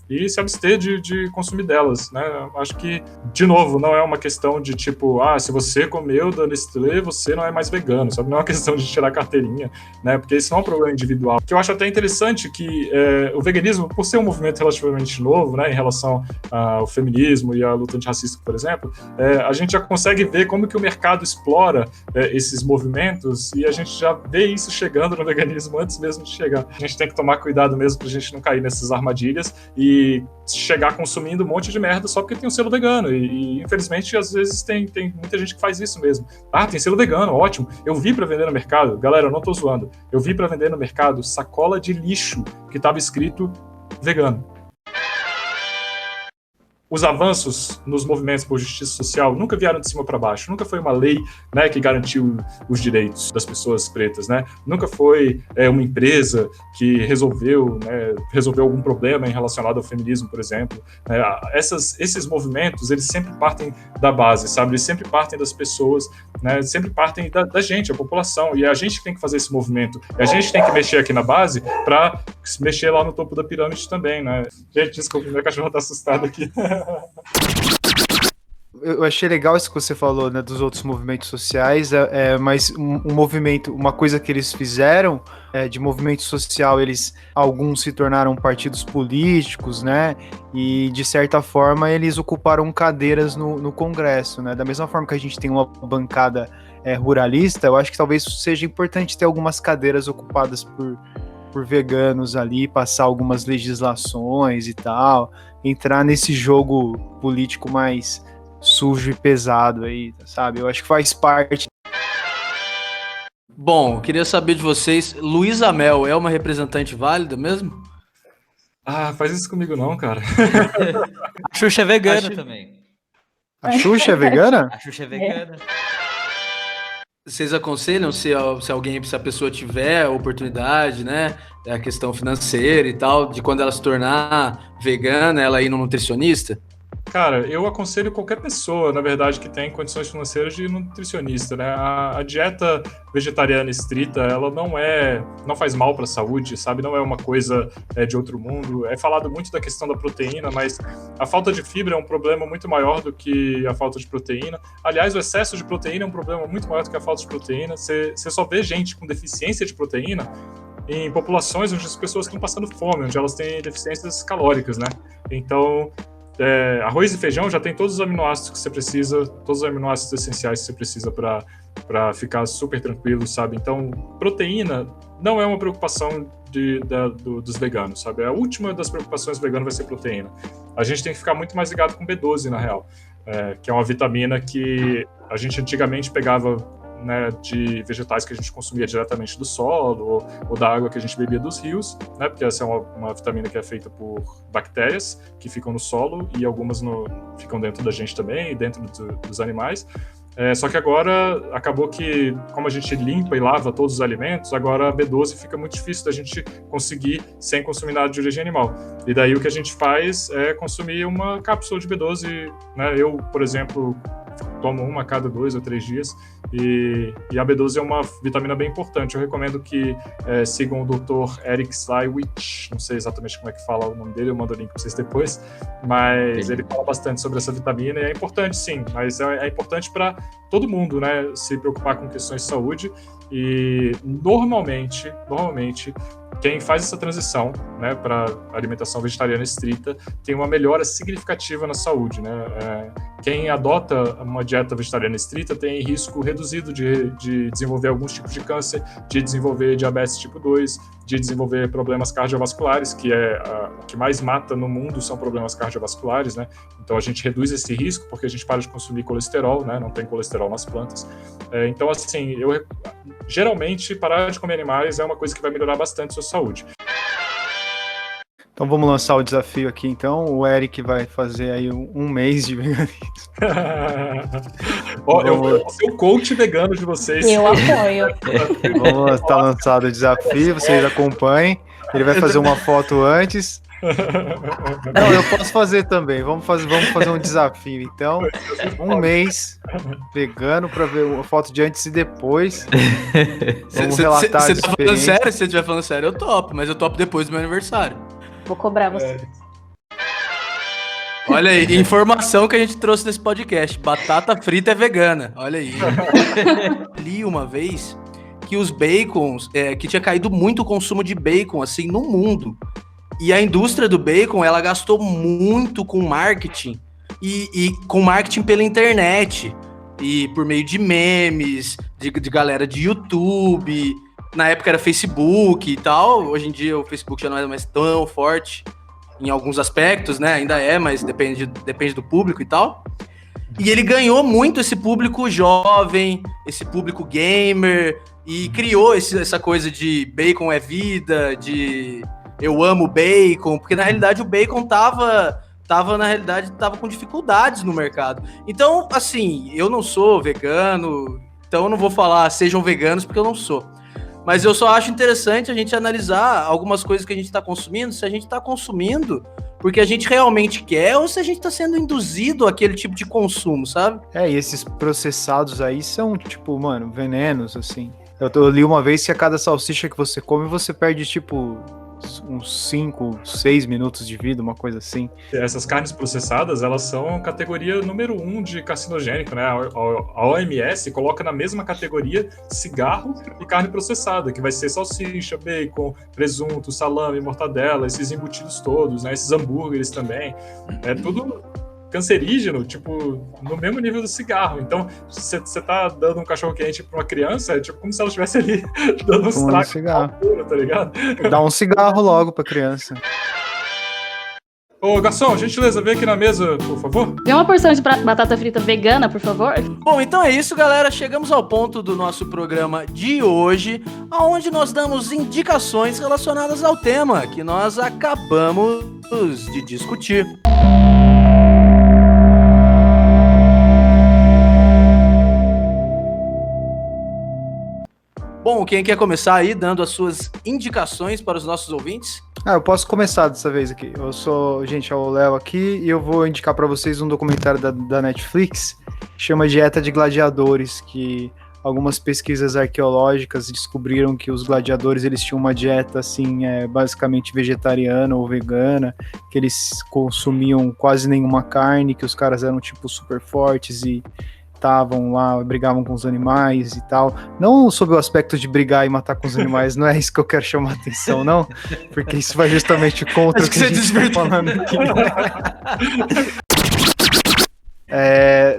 e se abster de consumir delas, né? Acho que, de novo, não é uma questão de tipo, se você comeu da Nestlé, você não é mais vegano, sabe? Não é uma questão de tirar carteirinha, né? Porque isso não é um problema individual. Que eu acho até interessante que o veganismo, por ser um movimento relativamente novo, né, em relação ao feminismo e à luta antirracista, por exemplo, a gente já consegue ver como que o mercado explora esses movimentos, e a gente já vê isso chegando no veganismo antes mesmo de chegar. A gente tem que tomar cuidado mesmo pra gente não cair nessas armadilhas e chegar consumindo um monte de merda só porque tem um selo vegano. E infelizmente, às vezes, tem muita gente que faz isso mesmo. Tem selo vegano, ótimo. Eu vi pra vender no mercado, galera, eu não tô zoando, eu vi pra vender no mercado sacola de lixo que tava escrito vegano. Os avanços nos movimentos por justiça social nunca vieram de cima para baixo, nunca foi uma lei, né, que garantiu os direitos das pessoas pretas, né? Nunca foi uma empresa que resolveu algum problema relacionado ao feminismo, por exemplo. Esses movimentos, eles sempre partem da base, sabe? Eles sempre partem das pessoas, né? Sempre partem da gente, a população, e a gente tem que fazer esse movimento. E a gente tem que mexer aqui na base para mexer lá no topo da pirâmide também, né? Gente, desculpa, minha cachorra tá assustada aqui. Eu achei legal isso que você falou, né, dos outros movimentos sociais, mas um movimento, uma coisa que eles fizeram de movimento social, alguns se tornaram partidos políticos, né, e de certa forma eles ocuparam cadeiras no Congresso, né, da mesma forma que a gente tem uma bancada ruralista, eu acho que talvez seja importante ter algumas cadeiras ocupadas por veganos ali, passar algumas legislações e tal, entrar nesse jogo político mais sujo e pesado aí, sabe? Eu acho que faz parte. Bom, queria saber de vocês, Luísa Mel é uma representante válida mesmo? Faz isso comigo não, cara. A Xuxa é vegana também. A Xuxa é vegana? A Xuxa é vegana. Vocês aconselham se a pessoa tiver oportunidade, né, a questão financeira e tal, de quando ela se tornar vegana, ela ir no nutricionista? Cara, eu aconselho qualquer pessoa, na verdade, que tem condições financeiras de ir no nutricionista, né? A dieta vegetariana estrita, ela não faz mal para a saúde, sabe? Não é uma coisa de outro mundo. É falado muito da questão da proteína, mas a falta de fibra é um problema muito maior do que a falta de proteína. Aliás, o excesso de proteína é um problema muito maior do que a falta de proteína. Você só vê gente com deficiência de proteína em populações onde as pessoas estão passando fome, onde elas têm deficiências calóricas, né? Então, arroz e feijão já tem todos os aminoácidos que você precisa, todos os aminoácidos essenciais que você precisa para ficar super tranquilo, sabe? Então, proteína não é uma preocupação dos veganos, sabe? A última das preocupações veganas vai ser proteína. A gente tem que ficar muito mais ligado com B12, na real, que é uma vitamina que a gente antigamente pegava, né, de vegetais que a gente consumia diretamente do solo ou da água que a gente bebia dos rios, né, porque essa é uma vitamina que é feita por bactérias que ficam no solo e algumas ficam dentro da gente também e dentro dos animais. Só que agora acabou que, como a gente limpa e lava todos os alimentos, agora a B12 fica muito difícil da gente conseguir sem consumir nada de origem animal. E daí o que a gente faz é consumir uma cápsula de B12, né? Eu, por exemplo, tomo uma a cada 2 ou 3 dias, e a B12 é uma vitamina bem importante. Eu recomendo que sigam o Dr. Eric Slywich, não sei exatamente como é que fala o nome dele, eu mando o link para vocês depois, mas ele fala bastante sobre essa vitamina e é importante sim, mas é importante para todo mundo, né, se preocupar com questões de saúde. E normalmente quem faz essa transição, né, para alimentação vegetariana estrita tem uma melhora significativa na saúde, né? Quem adota uma dieta vegetariana estrita tem risco reduzido de desenvolver alguns tipos de câncer, de desenvolver diabetes tipo 2, de desenvolver problemas cardiovasculares, que o que mais mata no mundo são problemas cardiovasculares, né? Então a gente reduz esse risco porque a gente para de consumir colesterol, né? Não tem colesterol nas plantas. Então, assim, geralmente parar de comer animais é uma coisa que vai melhorar bastante a sua saúde. Então vamos lançar o desafio aqui, então. O Eric vai fazer aí um mês de veganismo. Ó, eu vou ser o coach vegano de vocês. Eu apoio. Vamos estar lançado o desafio, vocês acompanhem. Ele vai fazer uma foto antes. Não, eu posso fazer também. Vamos fazer um desafio, então. Um mês vegano para ver a foto de antes e depois. Vamos relatar a Você tá falando experiência. sério? Se você estiver falando sério, eu topo, mas eu topo depois do meu aniversário. Vou cobrar você. Olha aí, informação que a gente trouxe nesse podcast. Batata frita é vegana. Olha aí. Li uma vez que os bacons, que tinha caído muito o consumo de bacon, assim, no mundo. E a indústria do bacon, ela gastou muito com marketing. E com marketing pela internet. E por meio de memes, de galera de YouTube. Na época era Facebook e tal. Hoje em dia o Facebook já não é mais tão forte em alguns aspectos, né? Ainda é, mas depende do público e tal. E ele ganhou muito esse público jovem, esse público gamer, e criou essa coisa de bacon é vida, de eu amo bacon, porque na realidade o bacon tava com dificuldades no mercado. Então, assim, eu não sou vegano, então eu não vou falar sejam veganos, porque eu não sou. Mas eu só acho interessante a gente analisar algumas coisas que a gente está consumindo, se a gente está consumindo porque a gente realmente quer ou se a gente está sendo induzido àquele tipo de consumo, sabe? E esses processados aí são, tipo, mano, venenos, assim. Eu li uma vez que a cada salsicha que você come, você perde, tipo, uns 5, 6 minutos de vida, uma coisa assim. Essas carnes processadas, elas são categoria número 1 de carcinogênico, né? A OMS coloca na mesma categoria cigarro e carne processada, que vai ser salsicha, bacon, presunto, salame, mortadela, esses embutidos todos, né? Esses hambúrgueres também. É tudo cancerígeno, tipo, no mesmo nível do cigarro. Então, se você tá dando um cachorro-quente pra uma criança, é tipo como se ela estivesse ali dando uns tragos, tá ligado? Dá um cigarro logo pra criança. Ô, garçom, gentileza, vem aqui na mesa, por favor. Tem uma porção de batata frita vegana, por favor? Bom, então é isso, galera. Chegamos ao ponto do nosso programa de hoje, onde nós damos indicações relacionadas ao tema que nós acabamos de discutir. Bom, quem quer começar aí dando as suas indicações para os nossos ouvintes? Eu posso começar dessa vez aqui. Gente, é o Léo aqui e eu vou indicar para vocês um documentário da Netflix que chama Dieta de Gladiadores, que algumas pesquisas arqueológicas descobriram que os gladiadores eles tinham uma dieta assim, basicamente vegetariana ou vegana, que eles consumiam quase nenhuma carne, que os caras eram tipo super fortes e estavam lá, brigavam com os animais e tal. Não sob o aspecto de brigar e matar com os animais, não é isso que eu quero chamar a atenção, não, porque isso vai justamente contra o que a gente tá falando aqui.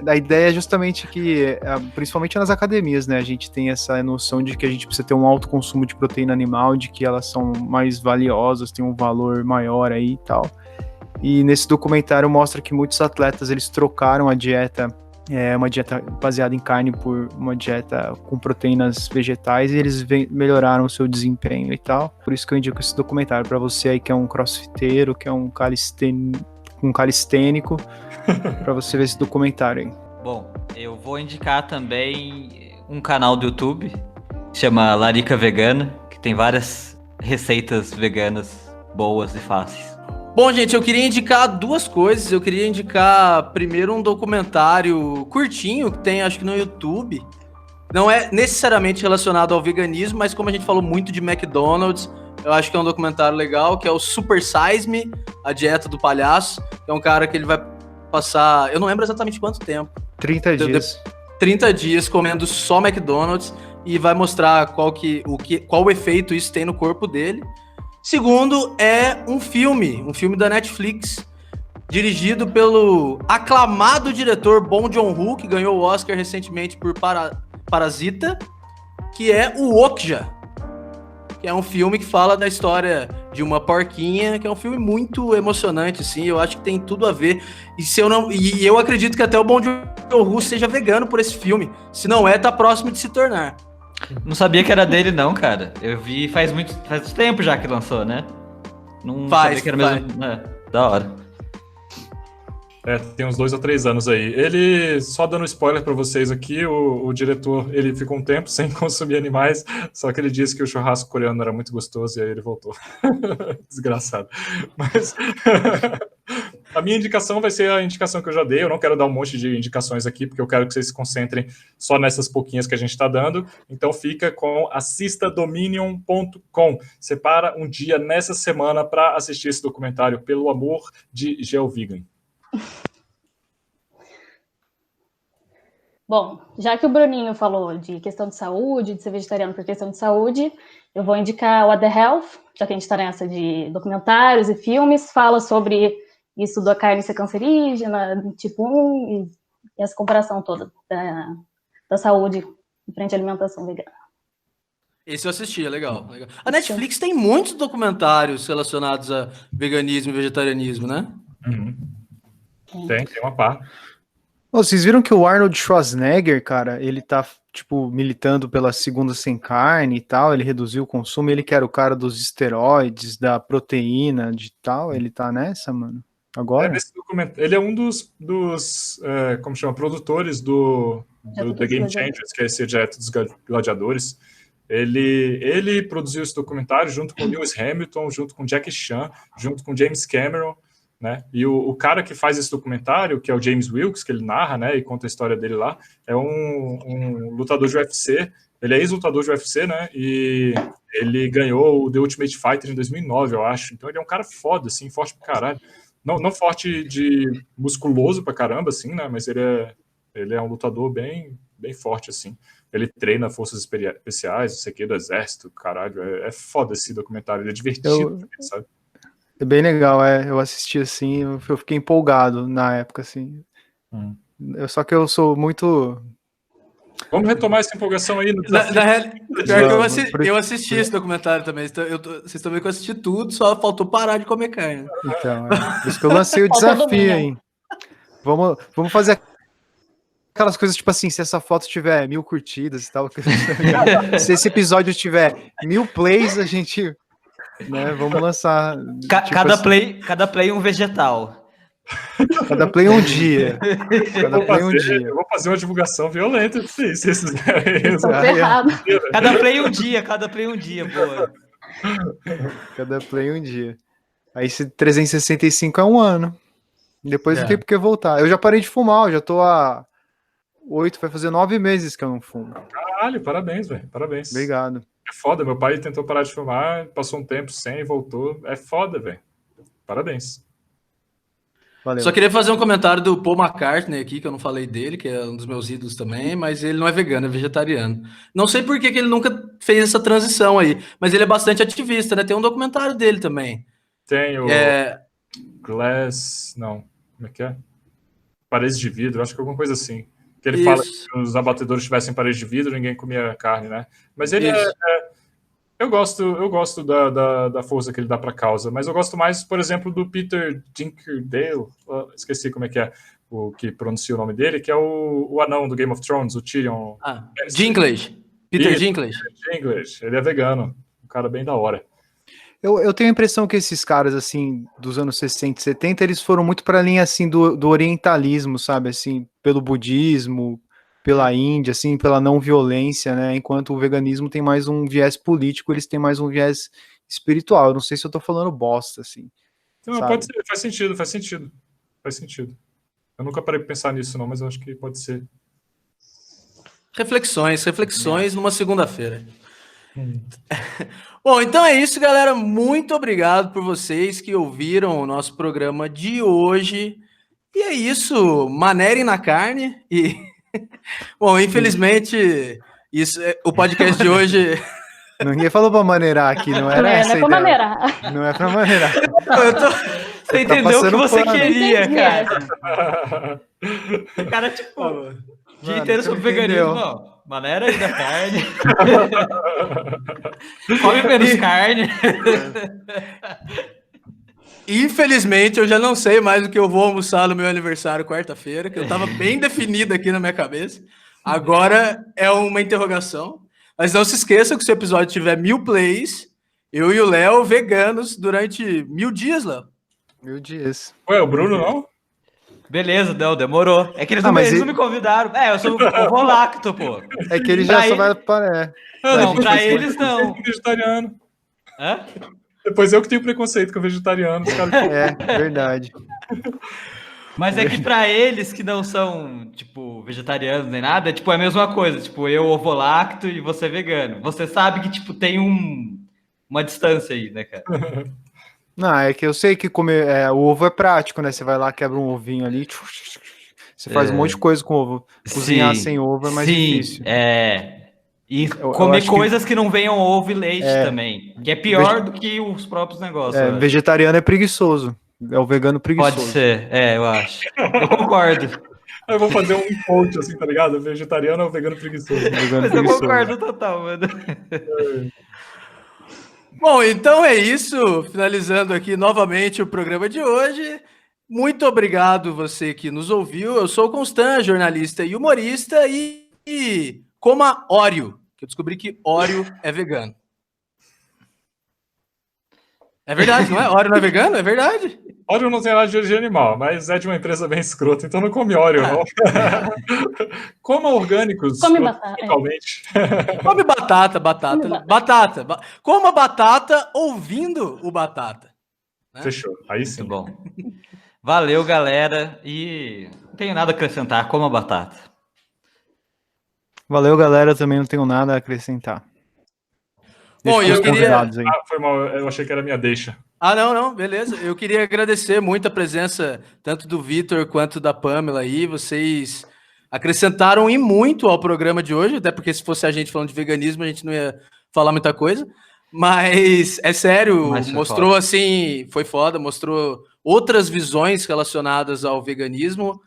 A ideia é justamente que, principalmente nas academias, né, a gente tem essa noção de que a gente precisa ter um alto consumo de proteína animal, de que elas são mais valiosas, têm um valor maior aí e tal. E nesse documentário mostra que muitos atletas, eles trocaram a dieta, uma dieta baseada em carne por uma dieta com proteínas vegetais, e eles melhoraram o seu desempenho e tal. Por isso que eu indico esse documentário para você aí que é um crossfiteiro, que é um calistênico, para você ver esse documentário aí. Bom, eu vou indicar também um canal do YouTube, chama Larica Vegana, que tem várias receitas veganas boas e fáceis. Bom, gente, eu queria indicar duas coisas. Eu queria indicar primeiro um documentário curtinho que tem, acho que no YouTube. Não é necessariamente relacionado ao veganismo, mas como a gente falou muito de McDonald's, eu acho que é um documentário legal, que é o Super Size Me, a dieta do palhaço. Que é um cara que ele vai passar, eu não lembro exatamente quanto tempo. 30 dias. 30 dias comendo só McDonald's e vai mostrar qual o efeito isso tem no corpo dele. Segundo, é um filme da Netflix, dirigido pelo aclamado diretor Bong Joon-ho, que ganhou o Oscar recentemente por Parasita, que é o Okja, que é um filme que fala da história de uma porquinha, que é um filme muito emocionante, assim, eu acho que tem tudo a ver, e eu acredito que até o Bong Joon-ho seja vegano por esse filme, se não tá próximo de se tornar. Não sabia que era dele não, cara. Eu vi faz muito tempo já que lançou, né? Não Faz, sabia que era mesmo. Da hora. Tem uns 2 ou 3 anos aí. Ele, só dando spoiler pra vocês aqui, o diretor, ele ficou um tempo sem consumir animais, só que ele disse que o churrasco coreano era muito gostoso e aí ele voltou. Desgraçado. Mas a minha indicação vai ser a indicação que eu já dei. Eu não quero dar um monte de indicações aqui, porque eu quero que vocês se concentrem só nessas pouquinhas que a gente tá dando. Então fica com assistadominion.com. Separa um dia nessa semana para assistir esse documentário Pelo Amor de GeoVegan. Bom, já que o Bruninho falou de questão de saúde, de ser vegetariano por questão de saúde, eu vou indicar What the Health, já que a gente está nessa de documentários e filmes, fala sobre isso da carne ser cancerígena, tipo 1, e essa comparação toda da saúde frente à alimentação vegana. Esse eu assisti, é legal. A Netflix tem muitos documentários relacionados a veganismo e vegetarianismo, né? Uhum. Tem uma par. Vocês viram que o Arnold Schwarzenegger, cara, ele tá, tipo, militando pela segunda sem carne e tal, ele reduziu o consumo, ele que era o cara dos esteroides, da proteína, de tal, ele tá nessa, mano, agora? Nesse ele é um dos como chama, produtores do The Game Changers, que é esse direto dos gladiadores. Ele produziu esse documentário junto com Lewis Hamilton, junto com Jackie Chan, junto com James Cameron, né? E o cara que faz esse documentário, que é o James Wilkes, que ele narra, né, e conta a história dele lá, é um lutador de UFC. Ele é ex-lutador de UFC, né? E ele ganhou o The Ultimate Fighter em 2009, eu acho. Então ele é um cara foda, assim, forte pra caralho. Não forte de musculoso pra caramba, assim, né? Mas ele é um lutador bem forte, assim. Ele treina forças especiais, não sei o que, do exército, caralho. É foda esse documentário, ele é divertido, sabe? É bem legal, eu assisti assim, eu fiquei empolgado na época, assim. Só que eu sou muito... Vamos retomar essa empolgação aí no desafio. Eu assisti esse documentário também. Vocês estão vendo que eu assisti tudo, só faltou parar de comer carne. Então, por isso que eu lancei o desafio, hein? Vamos fazer aquelas coisas tipo assim, se essa foto tiver 1000 curtidas e tal, se esse episódio tiver 1000 plays, a gente... Né, vamos lançar cada play um vegetal. Cada play um dia. Eu vou fazer uma divulgação violenta disso. Cada play um dia, boa. Cada play um dia. Aí esse 365 é um ano. Depois não tem por que voltar. Eu já parei de fumar, eu já tô há 8, vai fazer 9 meses que eu não fumo. Caralho, parabéns, velho. Parabéns. Obrigado. É foda, meu pai tentou parar de fumar, passou um tempo sem e voltou. É foda, velho. Parabéns. Valeu. Só queria fazer um comentário do Paul McCartney aqui, que eu não falei dele, que é um dos meus ídolos também, mas ele não é vegano, é vegetariano. Não sei por que ele nunca fez essa transição aí, mas ele é bastante ativista, né? Tem um documentário dele também. Tem o Glass... Não, como é que é? Paredes de vidro, acho que alguma coisa assim. Que ele fala que se os abatedores tivessem parede de vidro, ninguém comia carne, né? Mas ele eu gosto da força que ele dá para a causa, mas eu gosto mais, por exemplo, do Peter Dinklage, esqueci como é que é, o que pronuncia o nome dele, que é o anão do Game of Thrones, o Tyrion. Dinklage. Peter Dinklage. Ele é vegano, um cara bem da hora. Eu tenho a impressão que esses caras, assim, dos anos 60 e 70, eles foram muito para a linha, assim, do orientalismo, sabe, assim, pelo budismo, pela Índia, assim, pela não violência, né, enquanto o veganismo tem mais um viés político, eles têm mais um viés espiritual. Eu não sei se eu tô falando bosta, assim. Não, pode ser, faz sentido. Eu nunca parei pra pensar nisso, não, mas eu acho que pode ser. Reflexões numa segunda-feira. Bom, então é isso, galera. Muito obrigado por vocês que ouviram o nosso programa de hoje. E é isso, manerem na carne. E bom, infelizmente, o podcast de hoje. Ninguém falou pra maneirar aqui, não era essa a ideia. Maneirar. Não é pra maneirar. Você entendeu o que você queria, cara. O cara, tipo, dia inteiro sobre veganismo, não. Maneira aí da carne. Come menos carne. Infelizmente, eu já não sei mais o que eu vou almoçar no meu aniversário quarta-feira, que eu tava bem definido aqui na minha cabeça. Agora é uma interrogação. Mas não se esqueça que se o episódio tiver 1000 plays, Eu e o Léo veganos durante 1000 dias, Léo. 1000 dias. Ué, o Bruno não? Beleza, não, demorou. É que eles, Ah, não, mas eles ele- não me convidaram. Eu sou ovo lacto, pô. É que ele Pra já só ele- vai para. Não, gente pra vai ser eles não. Vegetariano. Hã? Depois eu que tenho preconceito com vegetariano. Os caras... É, verdade. Mas é que pra eles que não são, tipo, vegetarianos nem nada, é tipo a mesma coisa. Tipo, eu ovo lacto e você vegano. Você sabe que, tipo, tem uma distância aí, né, cara? Não, é que eu sei que comer o ovo é prático, né? Você vai lá, quebra um ovinho ali, você faz um monte de coisa com ovo. Cozinhar sem ovo é mais difícil. E Eu comer acho que- coisas que não venham ovo e leite também. Que é pior do que os próprios negócios. eu acho. Vegetariano é preguiçoso. É o vegano preguiçoso. Pode ser, eu acho. Eu concordo. Eu vou fazer um quote assim, tá ligado? Vegetariano ou vegano preguiçoso. Vegano Mas eu preguiçoso. concordo total, mano. Bom, então é isso. Finalizando aqui novamente o programa de hoje. Muito obrigado você que nos ouviu. Eu sou o Constan, jornalista e humorista, e coma Oreo, que eu descobri que Oreo é vegano. É verdade, não é? Oreo não é vegano? É verdade. Oreo não tem nada de origem animal, mas é de uma empresa bem escrota, então não come Oreo, não. Coma orgânicos, Come batata, totalmente. Come batata. Come Coma batata ouvindo o batata. Fechou, aí sim. Muito bom. Valeu, galera. E não tenho nada a acrescentar. Coma batata. Valeu, galera. Eu também não tenho nada a acrescentar. Bom, Deixa eu os queria- convidados aí. Foi mal, eu achei que era minha deixa. Não, beleza. Eu queria agradecer muito a presença tanto do Vitor quanto da Pamela aí. Vocês acrescentaram e muito ao programa de hoje, até porque se fosse a gente falando de veganismo, a gente não ia falar muita coisa. Mas é sério, Mas foi mostrou foda. assim, foi foda, mostrou outras visões relacionadas ao veganismo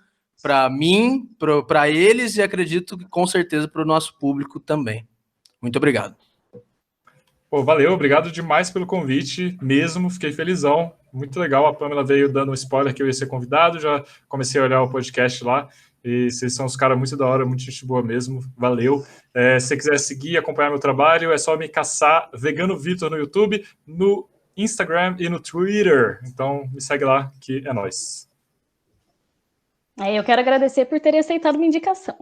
para mim, para eles e acredito que com certeza para o nosso público também. Muito obrigado. Pô, valeu, obrigado demais pelo convite, mesmo, fiquei felizão, muito legal, a Pamela veio dando um spoiler que eu ia ser convidado, já comecei a olhar o podcast lá, e vocês são uns caras muito da hora, muito gente boa mesmo, valeu. Se você quiser seguir e acompanhar meu trabalho, é só me caçar Vegano Vitor no YouTube, no Instagram e no Twitter, então me segue lá, que é nóis. Eu quero agradecer por terem aceitado minha indicação.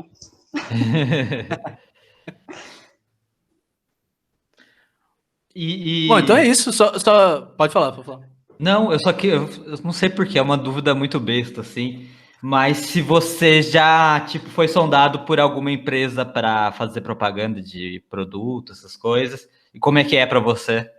Bom, então é isso, só pode falar. Não, eu não sei porquê, é uma dúvida muito besta, assim. Mas se você já, tipo, foi sondado por alguma empresa para fazer propaganda de produto, essas coisas, e como é que é para você?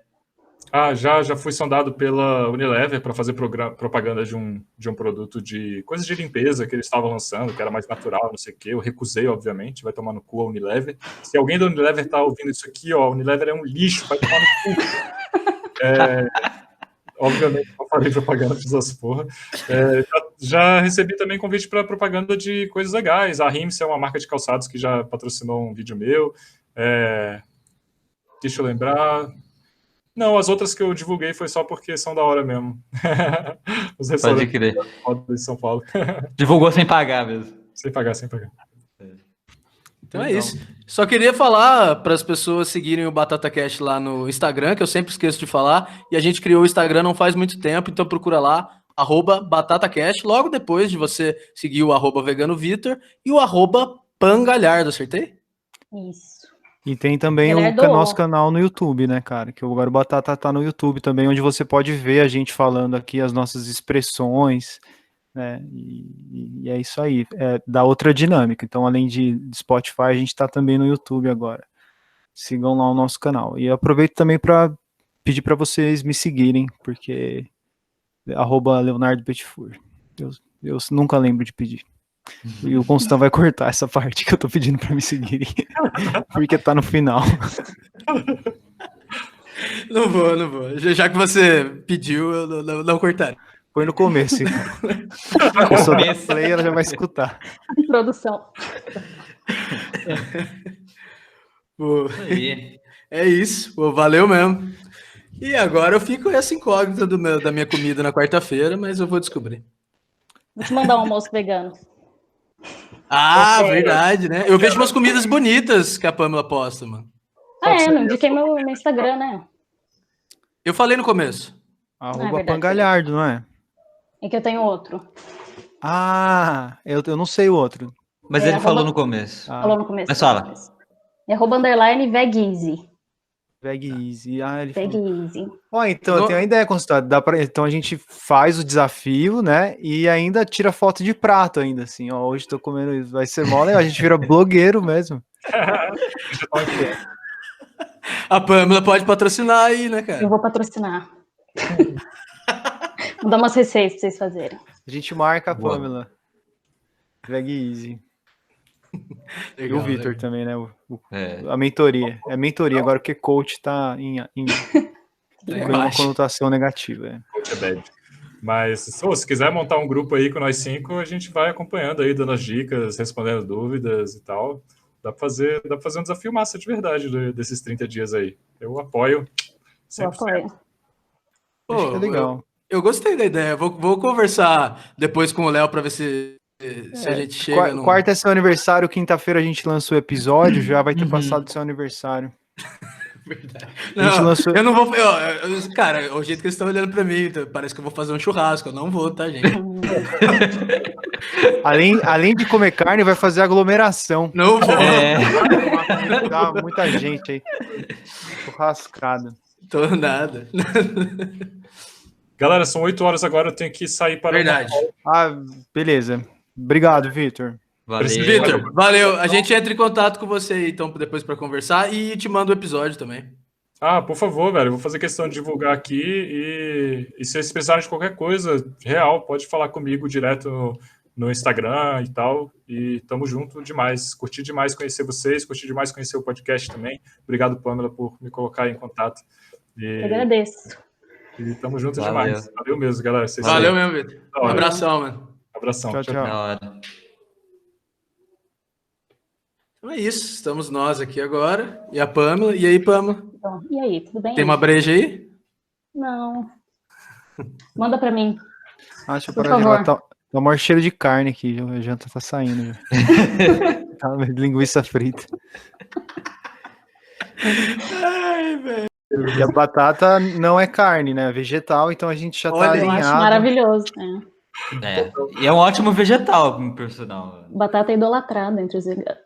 Já fui sondado pela Unilever para fazer propaganda de um produto de coisas de limpeza que eles estavam lançando, que era mais natural, não sei o quê. Eu recusei, obviamente, vai tomar no cu a Unilever. Se alguém da Unilever tá ouvindo isso aqui, ó, a Unilever é um lixo, vai tomar no cu. Obviamente, não farei propaganda para essas porra. Já recebi também convite para propaganda de coisas legais. A Rims é uma marca de calçados que já patrocinou um vídeo meu. Deixa eu lembrar. Não, as outras que eu divulguei foi só porque são da hora mesmo. Os Pode restaurantes crer. de São Paulo. Divulgou sem pagar mesmo. Sem pagar. Então é isso. Só queria falar para as pessoas seguirem o Batata Cash lá no Instagram, que eu sempre esqueço de falar. E a gente criou o Instagram não faz muito tempo, então procura lá, @BatataCash, logo depois de você seguir o @VeganoVitor e o @Pangalhardo, acertei? Isso. E tem também Galera, o nosso canal no YouTube, né, cara? Que agora o Batata tá no YouTube também, onde você pode ver a gente falando aqui as nossas expressões, né? E é isso aí, dá outra dinâmica. Então, além de Spotify, a gente tá também no YouTube agora. Sigam lá o nosso canal. E aproveito também para pedir para vocês me seguirem, porque @Leonardo Betfur. Eu nunca lembro de pedir. E o Constant vai cortar essa parte que eu tô pedindo pra me seguirem. Porque tá no final. Não vou. Já que você pediu, eu não cortarei. Põe no começo. A pessoa dá play, ela já vai escutar. Produção. Pô, Aí. é isso, pô, valeu mesmo. E agora eu fico essa incógnita da minha comida na quarta-feira, mas eu vou descobrir. Vou te mandar um almoço vegano. Verdade, né? Eu vejo umas comidas bonitas que a Pamela posta, mano. Não indiquei meu Instagram, né? Eu falei no começo. Arroba verdade. Pangalhardo, não é? É que eu tenho outro. Ah, eu não sei o outro. Mas É, ele falou arroba- no começo. Ah, Falou no começo. Mas fala. É @_ Vegeasy. Veg Easy. Ah, ele falou. Vegeasy. Ó, então, eu tenho uma ideia, consultado. Então a gente faz o desafio, né? E ainda tira foto de prato ainda, assim. Ó, hoje tô comendo isso. Vai ser mole, a gente vira blogueiro mesmo. A Pamela pode patrocinar aí, né, Eu cara? vou patrocinar. Vou dar umas receitas pra vocês fazerem. A gente marca a Boa. Pamela. Veg Easy. E Legal, o Vitor legal. também, né? É. A mentoria. É mentoria, agora porque coach tá com uma Embaixo. conotação negativa. É. Coach é bad. Mas se quiser montar um grupo aí com nós 5, a gente vai acompanhando aí, dando as dicas, respondendo dúvidas e tal. Dá pra fazer um desafio massa de verdade desses 30 dias aí. Eu apoio Eu 100%. apoio. Acho que é legal. Eu gostei da ideia. Vou conversar depois com o Léo pra ver se a gente chega no. Quarta é seu aniversário, quinta-feira a gente lançou o episódio, já vai ter Uhum. passado seu aniversário. Verdade. A gente Não, lançou- eu não vou. Cara, o jeito que eles estão olhando pra mim, então, parece que eu vou fazer um churrasco. Eu não vou, tá, gente? Além de comer carne, vai fazer aglomeração. Não vou. Tá muita gente aí. Churrascada. Tô nada. Galera, são 8 horas agora, eu tenho que sair para Verdade. Ah, beleza. Obrigado, Vitor. Valeu. Vitor, valeu. A gente entra em contato com você aí, então, depois pra conversar e te manda o episódio também. Ah, por favor, velho, eu vou fazer questão de divulgar aqui e se vocês precisarem de qualquer coisa real, pode falar comigo direto no Instagram e tal, e tamo junto demais. Curti demais conhecer vocês, curti demais conhecer o podcast também. Obrigado, Pamela, por me colocar em contato. Eu agradeço. E tamo junto Valeu. demais. Valeu mesmo, galera. Vocês Valeu são- mesmo, Vitor. Da hora. Abração, mano. Abração. Tchau, tchau. Da hora. Então é isso. Estamos nós aqui agora. E a Pamela. E aí, Pamela? Então, e aí, tudo bem? Tem uma breja aí? Não. Manda pra mim. Deixa eu Por parar de favor. lá. Tá o maior cheiro de carne aqui. A janta tá saindo. Já. Tá, linguiça frita. Ai, velho. E a batata não é carne, né? É vegetal, então a gente já tá Olha, eu Eu acho alinhado. maravilhoso. Né? É. E é um ótimo vegetal, por sinal. Batata é idolatrada entre os veganos.